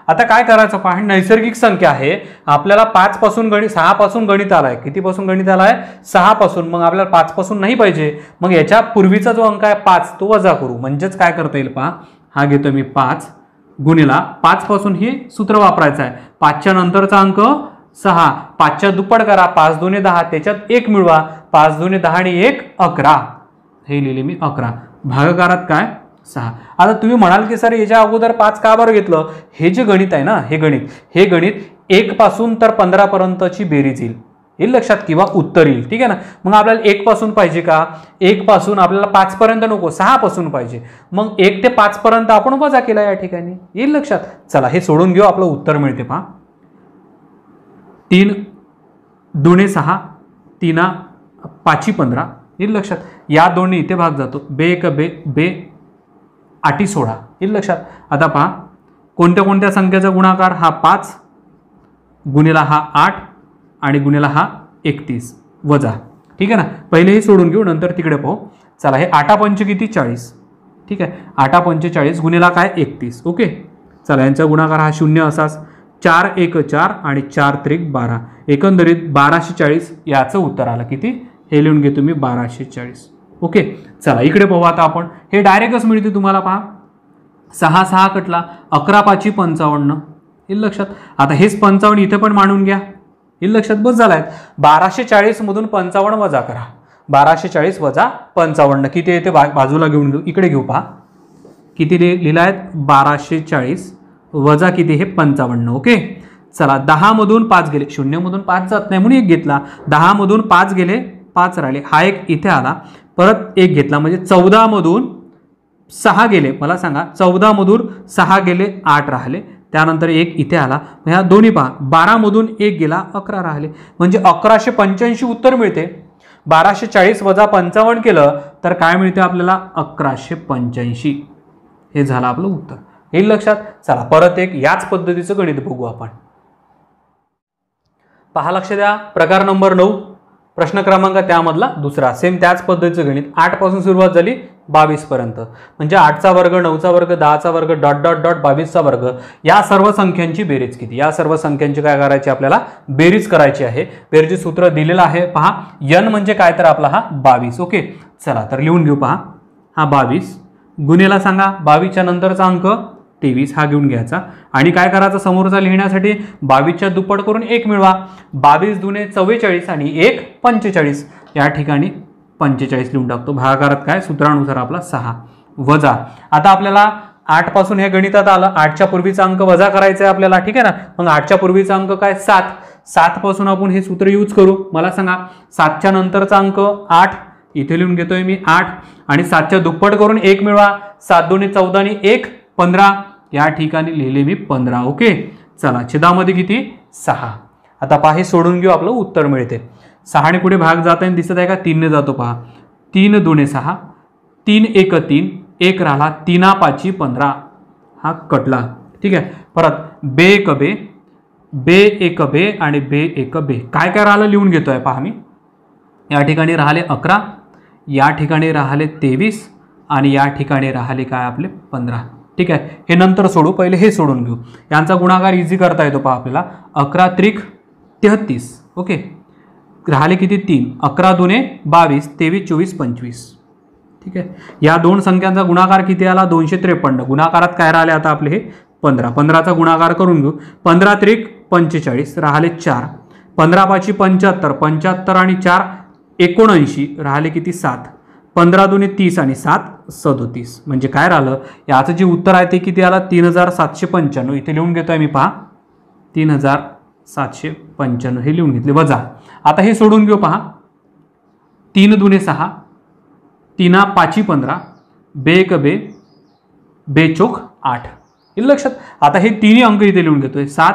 आता काय करायचं पहा, नैसर्गिक संख्या आहे, आपल्याला 5 पासून गणित 6 पासून गणित आलाय. किती पासून गणित आलाय 6 पासून. मग आपल्याला 5 पासून नाही पाहिजे, मग याच्या पूर्वीचा जो अंक आहे 5 तो वजा करू. म्हणजेच काय करता येईल पहा, हा घेतो मी 5 गुणिला 5 पासून हे सूत्र वापरायचं आहे. 5च्या नंतरचा अंक 6, 5च्या दुप्पट करा, 5 दुने 10, त्याच्यात 1 मिळवा. 5 दुने 10 आणि 1 11. हे लिहिले मी 11. भागाकारात काय 6. आता तुम्ही म्हणाल की सर याच्या अगोदर 5 का बरं घेतलं. हे जे गणित आहे ना, हे गणित 1 पासून तर 15 पर्यंतची बेरीज येईल लक्षात, किंवा उत्तर येईल. ठीक आहे ना. मग आपल्याला 1 पासून पाहिजे का, 1 पासून आपल्याला 5 पर्यंत नको, 6 पासून पाहिजे. मग 1 ते 5 पर्यंत आपण वजा केला या ठिकाणी, येईल लक्षात. चला हे सोडून घेऊ, आपलं उत्तर मिळते. पहा 3 दुने 6, 3 5 15 येईल लक्षात. या दोन्ही इथे भाग जातो, बे 1 बे, बे 8 16 येईल लक्षात. आता पहा कोणत्या कोणत्या संख्येचा गुणाकार, हा 5 गुणिला हा 8 आणि गुणिला हा 31 वजा. ठीक आहे ना. पहिले हे सोडून घेऊ, नंतर तिकडे पाहू. चला हे 8 पंच किती 40. ठीक आहे, 8 पंच 40 गुणिला काय 31. ओके, चला यांचा गुणाकार हा 0 असाच. 4 1 4 आणि 4 त्रिक 12. एकंदरीत 1240 याचं उत्तर आलं. किती हे लिहून घेतो मी 1240. ओके, चला इकडे पाहू आता आपण. हे डायरेक्टच मिळते तुम्हाला. पहा 6 6 कटला, 11 5 55 येईल लक्षात. आता हेच 55 इथे पण मांडून घ्या, येईल लक्षात. बस झालाय. 1240 मधून 55 वजा करा. 1240 वजा 55 किती येते बाजूला घेऊन घेऊ, इकडे घेऊ. पहा किती लिहिलं आहेत 1240 वजा किती हे 55. ओके, चला 10 मधून 5 गेले, 0 मधून 5 जात नाही म्हणून 1 घेतला. 10 मधून 5 गेले, 5 राहिले. हा एक इथे आला, परत 1 घेतला, म्हणजे 14 मधून 6 गेले. मला सांगा 14 मधून 6 गेले, 8 राहिले. त्यानंतर 1 इथे आला. ह्या दोन्ही पहा, 12 मधून 1 गेला, 11 राहिले. म्हणजे 1185 उत्तर मिळते. 1240 वजा 55 केलं तर काय मिळते आपल्याला 1185. हे झालं आपलं उत्तर, येईल लक्षात. चला परत एक याच पद्धतीचं गणित बघू आपण. पहा लक्ष द्या, प्रकार नंबर 9, प्रश्न क्रमांक त्यामधला दुसरा. सेम त्याच पद्धतीचं गणित. 8 पासून सुरुवात झाली 22 पर्यंत. म्हणजे 8चा वर्ग, 9चा वर्ग, 10चा वर्ग, डॉट डॉट डॉट 22चा वर्ग. या सर्व संख्यांची बेरीज किती. या सर्व संख्यांची काय करायची आपल्याला बेरीज करायची आहे. बेरीज सूत्र दिलेलं आहे. पहा n म्हणजे काय तर आपला हा 22. ओके, चला तर लिहून घेऊ. पहा हा 22 गुणिला सांगा 22च्या नंतरचा अंक 23 हा घेऊन घ्यायचा. आणि काय करायचं समोरचा लिहिण्यासाठी 22च्या दुप्पट करून 1 मिळवा. 22 दुने 44 आणि 1 45. या ठिकाणी 45 लिहून टाकतो. भागाकारात काय सूत्रानुसार आपला 6 वजा. आता आपल्याला 8 पासून हे गणितात आलं, 8च्या पूर्वीचा अंक वजा करायचा आहे आपल्याला, ठीक आहे ना. मग 8च्या पूर्वीचा अंक काय 7, 7 पासून आपण हे सूत्र यूज करू. मला सांगा 7च्या नंतरचा अंक 8, इथे लिहून घेतोय मी 8 आणि 7च्या दुप्पट करून 1 मिळवा. 7 2 14 आणि 1 15, या ठिकाणी लिहिले मी 15. ओके, चला छेदामध्ये किती 6. आता पहा हे सोडून घेऊ, आपलं उत्तर मिळते. 6 ने पुढे भाग जात आहे दिसत आहे का, 3 ने जातो पहा. 3 2 6, 3 1 3, 1 राहिला, 3 5 15, हा कटला. ठीक आहे, परत बे 1 बे, बे 1 बे आणि बे 1 बे. काय काय राहिलं लिहून घेतोय पहा मी. या ठिकाणी राहिले 11, या ठिकाणी राहिले 23 आणि या ठिकाणी राहिले काय आपले 15. ठीक आहे, हे नंतर सोडू, पहिले हे सोडून घेऊ. यांचा गुणाकार इझी करता येतो पहा आपल्याला. 11 त्रिक 33. ओके, राहिले किती 3, 11 2 22, 23 24 25. ठीक आहे, या दोन संख्यांचा गुणाकार किती आला 253. गुणाकारात काय राहिले आता आपले हे 15. 15चा गुणाकार करून घेऊ. 15 त्रिक 45, राहिले 4. 15 5 75, 75 आणि 4 79, राहिले किती 7. 15 2 30 आणि 7 37. म्हणजे काय राहिलं, याचं जे उत्तर आहे ते किती आलं 3795. इथे लिहून घेतोय मी पहा 3795 हे लिहून घेतले वजा. आता हे सोडून घेऊ पहा. 3 2 6, 3 5 15, बे 1 बे, बे चोक 8. हे लक्षात. आता हे तिन्ही अंक इथे लिहून घेतोय. 7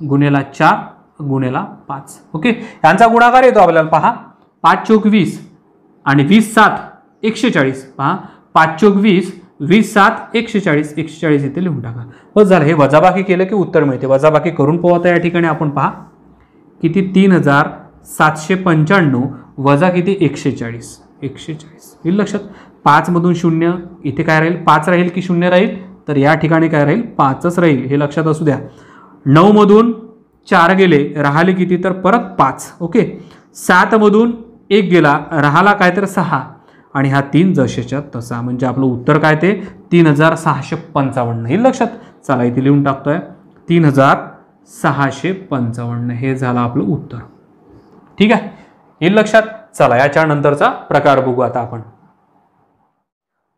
गुणेला 4 गुणेला 5. ओके, यांचा गुणाकार येतो आपल्याला पहा. 5 चोक 20 आणि 20 7 140. पहा 5 चोक 20, 20 7 140, 140 इथे लिहून टाका. बस झालं. हे वजाबाकी केलं की उत्तर मिळते. वजाबाकी करून पोहता या ठिकाणी आपण पहा किती 3795 वजा किती 140. 140 हे लक्षात. 5 मधून 0 इथे काय राहील 5 राहील की 0 राहील, तर या ठिकाणी काय राहील 5च राहील. हे लक्षात असू द्या. 9 मधून 4 गेले, राहिले किती तर परत 5. ओके, 7 मधून 1 गेला, राहिला काय तर 6 आणि हा 3 जशाच्या तसा. म्हणजे आपलं उत्तर काय ते 3655. हे लक्षात. चला इथे लिहून टाकतोय 3655 हे झालं आपलं उत्तर. ठीक आहे, हे लक्षात. चला याच्या नंतरचा प्रकार बघू आता आपण.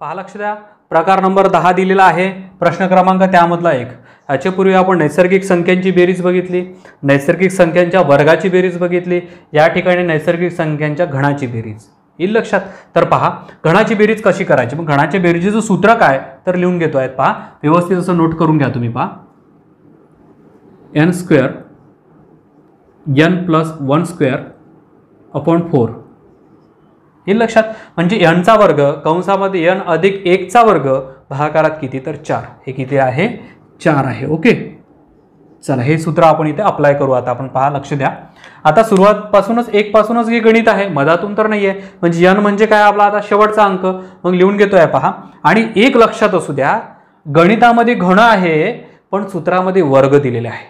पहा लक्ष द्या, प्रकार नंबर 10 दिलेला आहे. प्रश्न क्रमांक त्यामधला 1. याच्यापूर्वी आपण नैसर्गिक संख्यांची बेरीज बघितली, नैसर्गिक संख्यांच्या वर्गाची बेरीज बघितली. या ठिकाणी नैसर्गिक संख्यांच्या घणाची बेरीज. येईल लक्षात. तर पहा घणाची बेरीज कशी करायची. मग घणाच्या बेरीजचं सूत्र काय तर लिहून घेतो आहेत पहा. व्यवस्थित असं नोट करून घ्या तुम्ही. पहा n square n + 1 square upon 4. हे लक्षात. म्हणजे n चा वर्ग कंसामध्ये n अधिक 1 चा वर्ग भागाकारात किती तर 4. हे किती आहे 4 आहे. ओके, चला हे सूत्र आपण इथे अप्लाय करू. आता आपण पहा लक्ष द्या. आता सुरुवातपासूनच 1 पासूनच हे गणित आहे, मधातून तर नाहीये. म्हणजे n म्हणजे काय आपला आता शेवटचा अंक. मग लिहून घेतोय पहा. आणि एक लक्षात असू द्या, गणितामध्ये घन आहे पण सूत्रामध्ये वर्ग दिलेले आहे.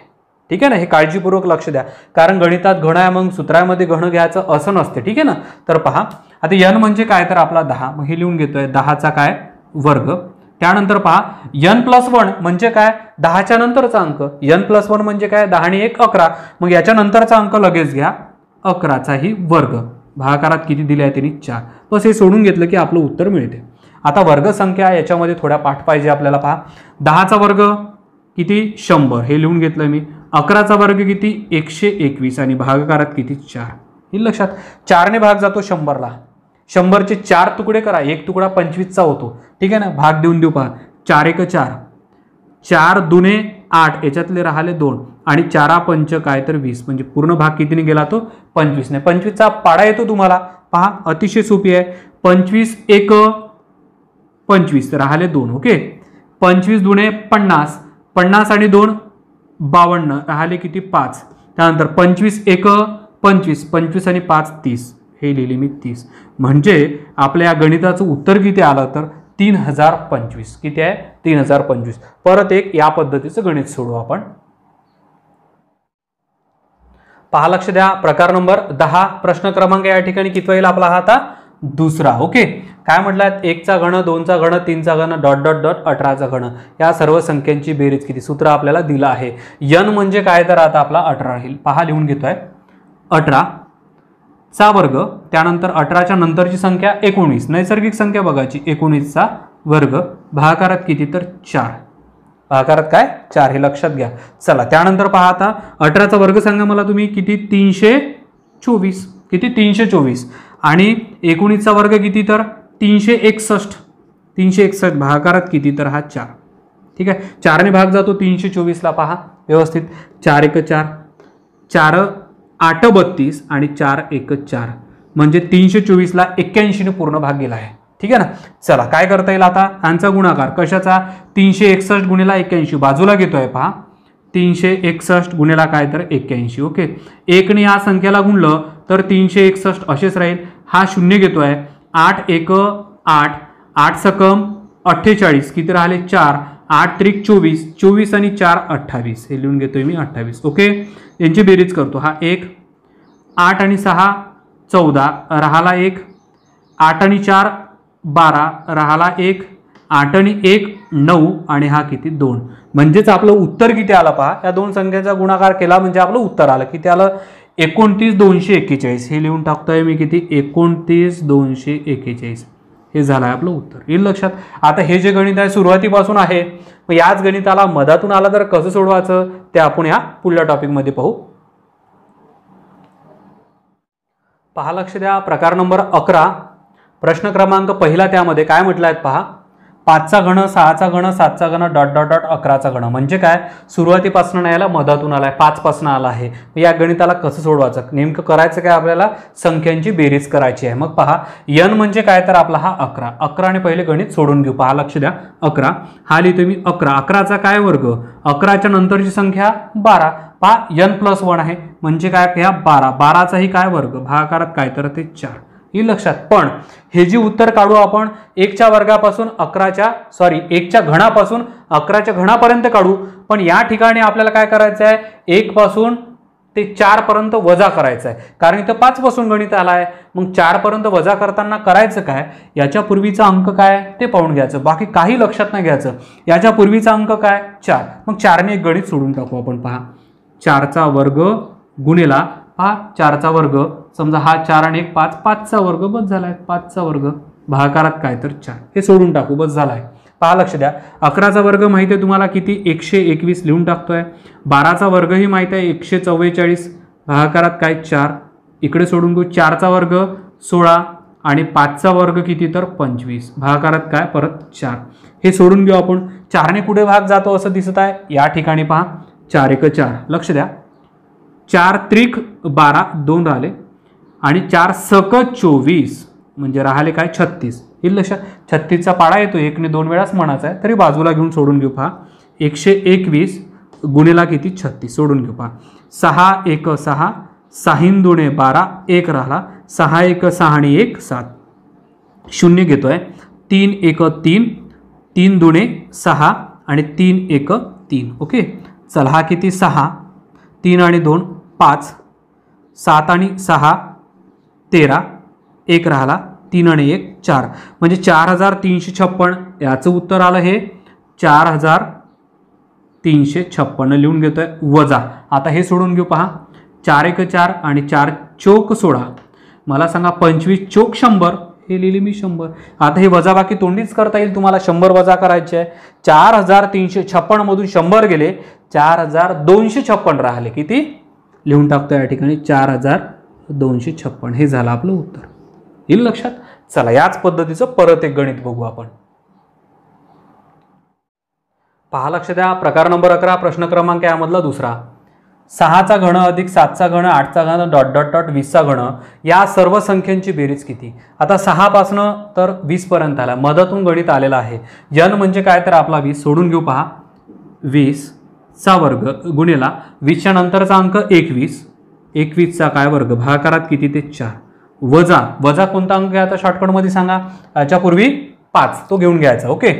ठीक आहे ना, हे काळजीपूर्वक लक्ष द्या. कारण गणितात घन आहे मग सूत्रामध्ये घन घ्यायचं असं नसते. ठीक आहे ना. तर पहा आता n म्हणजे काय तर आपला 10. मग हे लिहून घेतोय 10चा काय वर्ग. त्यानंतर पहा n + 1 म्हणजे काय 10च्या नंतरचा अंक. n + 1 म्हणजे काय 10 आणि 1 11. मग याच्या नंतरचा अंक लगेच घ्या 11चाही वर्ग. भागाकारात किती दिले आहे त्यांनी 4. बस हे सोडून घेतलं की आपलं उत्तर मिळते. आता वर्ग संख्या याच्यामध्ये थोड्या पाठ पाहिजे आपल्याला. पहा 10चा वर्ग किती 100 हे लिहून घेतलं मी. 11चा वर्ग किती 121 आणि भागाकारात किती 4. हे लक्षात. 4 ने भाग जातो 100ला. 100चे 4 तुकडे करा, एक तुकडा 25चा होतो. ठीक आहे ना. भाग देऊन देऊ पहा. 4 1 4, 4 2 8, याच्यातले राहिले 2 आणि 4 5 काय तर 20. म्हणजे पूर्ण भाग कितीने गेला तो 25 ने. 25चा पाडा येतो तुम्हाला. पहा अतिशय सोपी आहे. 25 1 25 राहिले 2. ओके, 25 2 50, 50 आणि 2 52, राहिले किती 5. त्यानंतर 25 1 25, 25 आणि 5 30. हे लिहिले मी 30. म्हणजे आपल्या या गणिताचं उत्तर किती आलं तर 3025. किती आहे 3025. परत एक या पद्धतीचं गणित सोडू आपण. पहा लक्ष द्या. प्रकार नंबर 10. प्रश्न क्रमांक या ठिकाणी किती येईल आपला हा आता दुसरा. ओके, काय म्हटलं 1 चा घन, 2 चा घन, 3 चा घन, ... 18 चा घन. या सर्व संख्यांची बेरीज किती सूत्र आपल्याला दिलं आहे. n म्हणजे काय तर आता आपला 18 राहील. पहा लिहून घेतोय 18 चा वर्ग. त्यानंतर 18च्या नंतरची संख्या 19. नैसर्गिक संख्या बघायची. 19चा वर्ग भागाकारात किती तर 4, भागाकारात काय 4 हे लक्षात घ्या. चला त्यानंतर पहा आता 18चा वर्ग सांगा मला तुम्ही किती 324, किती 324 आणि 19चा वर्ग किती तर 361, 361 भागाकारात किती तर हा 4. ठीक आहे, 4 ने भाग जातो 324ला पहा व्यवस्थित, 4 1 4, 4 8 32 आणि 4 1 4 म्हणजे 324ला 81 ने पूर्ण भाग गेला आहे. ठीक आहे ना. चला काय करता येईल आता, यांचा गुणाकार कशाचा 361 गुणिला 81 बाजूला घेतोय पहा, 361 गुणिला काय तर 81. ओके, 1 ने या संख्येला गुणलं तर 361 असेच राहील. हा शून्य घेतोय, 8 1 8, 8 सकम 48 किती राहिले 4, 8 त्रिक 24, 24 आणि 4 28 हे लिहून घेतोय मी 28. ओके, यांची बेरीज करतो. हा 1, 8 आणि 6 14 राहिला 1, 8 आणि 4 12 राहिला 1, 8 आणि 1 9 आणि हा किती 2. म्हणजेच आपलं उत्तर किती आलं पहा, या दोन संख्येचा गुणाकार केला म्हणजे आपलं उत्तर आलं किती आलं 29241. हे लिहून टाकतोय मी किती 29241 हे झालं आहे आपलं उत्तर. येईल लक्षात. आता हे जे गणित आहे सुरुवातीपासून आहे, मग याच गणिताला मधातून आला तर कसं सोडवायचं ते आपण या पुढल्या टॉपिकमध्ये पाहू. पहा लक्ष द्या, प्रकार नंबर 11 प्रश्न क्रमांक पहिला त्यामध्ये काय म्हटलं आहे पहा, 5चा घन 6चा घन 7चा घन डॉट डॉट डॉट 11चा घन. म्हणजे काय सुरुवातीपासून नाही आला मधातून आलाय, 5 पासून आला आहे. या गणिताला कसं सोडवायचं, नेमकं करायचं काय आपल्याला संख्यांची बेरीज करायची आहे. मग पहा n म्हणजे काय तर आपला हा 11, 11 आणि पहिले गणित सोडून घेऊ. पहा लक्ष द्या 11 हा लिहितो मी 11, 11चा काय वर्ग, 11च्या नंतरची संख्या 12. पहा n+1 आहे म्हणजे काय ह्या 12, 12चाही काय वर्ग भागाकारात काय तर ते 4. ही लक्षात. पण हे जी उत्तर काढू आपण 1च्या वर्गापासून 1च्या घनापासून 11च्या घनापर्यंत काढू. पण या ठिकाणी आपल्याला काय करायचं आहे 1 पासून ते 4 पर्यंत वजा करायचं आहे, कारण इथं 5 पासून गणित आला आहे. मग 4 पर्यंत वजा करताना करायचं काय, याच्या पूर्वीचा अंक काय ते पाहून घ्यायचं, बाकी काही लक्षात नाही घ्यायचं. याच्या पूर्वीचा अंक काय 4, मग 4 ने एक गणित सोडून टाकू आपण. पहा 4चा वर्ग गुणिला पहा 4चा वर्ग, समजा हा 4 आणि 1 5, 5चा वर्ग बस झालाय, 5चा वर्ग भागाकारात काय तर 4 हे सोडून टाकू बस झालाय. पहा लक्ष द्या 11चा वर्ग माहिती आहे तुम्हाला किती 121 लिहून टाकतोय. 12चा वर्गही माहिती आहे 144 भागाकारात काय 4 इकडे सोडून घेऊ. 4चा वर्ग 16 आणि 5चा वर्ग किती तर 25 भागाकारात काय परत 4 हे सोडून घेऊ आपण. 4 ने कुठे भाग जातो असं दिसत आहे या ठिकाणी पहा 4 1 4. लक्ष द्या 4 त्रिक 12 2 राहिले आणि 4 सक 24 म्हणजे राहिले काय 36. हे लक्षात 36चा पाडा येतो 1 ने 2 वेळाच म्हणायचा आहे, तरी बाजूला घेऊन सोडून घेऊ. पहा 121 गुणिला किती 36 सोडून घेऊ. पहा 6 1 6, 6 2 12 1 राहिला, 6 1 6 आणि 1 7 शून्य घेतोय. 3 1 3, 3 2 6 आणि 3 1 3. ओके चला हा किती 6, 3 आणि 2 5, 7 आणि 6 13, 1 राहिला, 3 आणि 1 4 म्हणजे 4356. याचं उत्तर आलं हे 4356 लिहून घेतोय वजा. आता हे सोडून घेऊ. पहा 4 1 4 आणि 4 चौक 16, मला सांगा 25 चौक 100 हे लिहिले मी 100. आता हे वजा बाकी तोंडीच करता येईल तुम्हाला, 100 वजा करायचे आहे. 4356 मधून 100 गेले, 4256 राहिले. किती लिहून टाकतो या ठिकाणी 4256 हे झालं आपलं उत्तर. येईल लक्षात. चला याच पद्धतीचं परत एक गणित बघू आपण. पहा लक्ष द्या प्रकार नंबर 11 प्रश्न क्रमांक यामधला दुसरा. 6चा घन अधिक 7चा घन 8चा घन डॉट डॉट डॉट 20चा घन या सर्व संख्यांची बेरीज किती. आता 6 पासनं तर 20 पर्यंत आला, मधातून गणित आलेला आहे. n म्हणजे काय तर आपला 20 सोडून घेऊ. पहा 20चा वर्ग गुणिला 20च्या नंतरचा अंक 21, 21चा काय वर्ग भागाकारात किती ते 4 वजा वजा कोणता अंक घ्यायचा शॉर्टकटमध्ये सांगा, याच्या पूर्वी 5 तो घेऊन घ्यायचा. ओके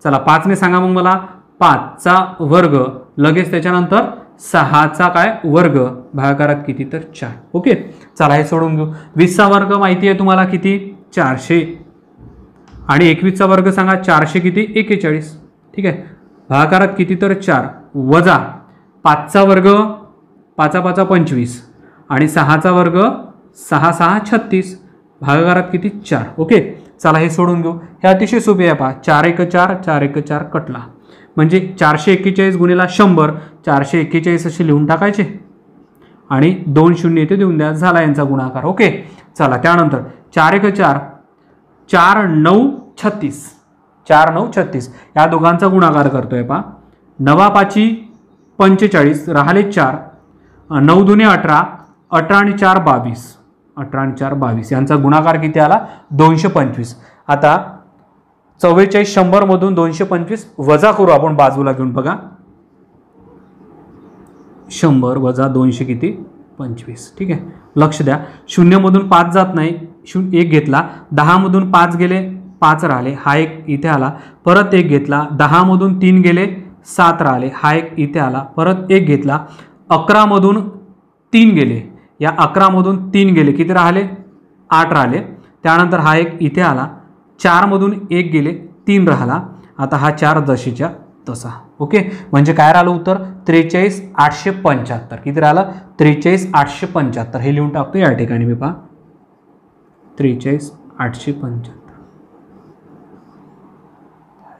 चला 5 ने सांगा मग मला. 5चा वर्ग लगेच त्याच्यानंतर 6चा काय वर्ग भागाकारात किती तर 4. ओके चला हे सोडून घेऊ. 20चा वर्ग माहिती आहे तुम्हाला किती 400 आणि 21चा वर्ग सांगा 400 किती 41. ठीक आहे भागाकारात किती तर 4 वजा 5चा वर्ग 5 5 25 आणि 6चा वर्ग 6 6 36 भागाकारात किती 4. ओके, चला हे सोडून घेऊ. हे अतिशय सोपे आहे पहा. 4 1 4, 4 1 4 कटला, म्हणजे 441 गुणिला 100, 441 असे लिहून टाकायचे आणि 2 शून्य इथे देऊन द्या, झाला यांचा गुणाकार. ओके, चला त्यानंतर 4 1 4, 4 9 36, 4 9 36 या दोघांचा गुणाकार करतोय पहा. 9 5 45, राहिले 4, 9 2 18, 18 आणि 4 22, 18 आणि 4 22 यांचा गुणाकार किती आला 225. आता 44 100 मधून 225 वजा करू आपण बाजूला घेऊन. बघा 100 वजा 200 किती 25. ठीक आहे, लक्ष द्या. 0 मधून 5 जात नाही, 1 घेतला. 10 मधून 5 गेले, 5 राहिले, हा एक इथे आला. परत 1 घेतला. 10 मधून 3 गेले, 7 राहिले, हा एक इथे आला. परत 1 घेतला. 11 मधून 3 गेले, या 11 मधून 3 गेले, किती राहिले 8 राहिले. त्यानंतर हा एक इथे आला. 4 मधून 1 गेले, 3 राहिला. आता हा 4 जशीच्या तसा. ओके, म्हणजे काय राहिलं उत्तर 43 875. किती राहिलं 43 875. हे लिहून टाकतो या ठिकाणी मी पहा 43 875.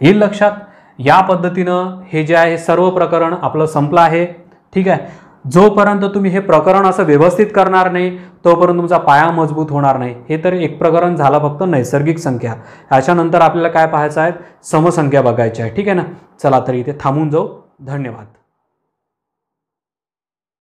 येईल लक्षात. या पद्धतीनं हे जे आहे सर्व प्रकरण आपलं संपलं आहे. ठीक आहे, जोपर्यंत तुम्ही हे प्रकरण असं व्यवस्थित करणार नाही तोपर्यंत तुमचा पाया मजबूत होणार नाही. हे तर एक प्रकरण झालं फक्त नैसर्गिक संख्या. याच्यानंतर आपल्याला काय पाहायचं आहे, समसंख्या बघायच्या आहे. ठीक आहे ना. चला तर इथे थांबून जाऊ. धन्यवाद.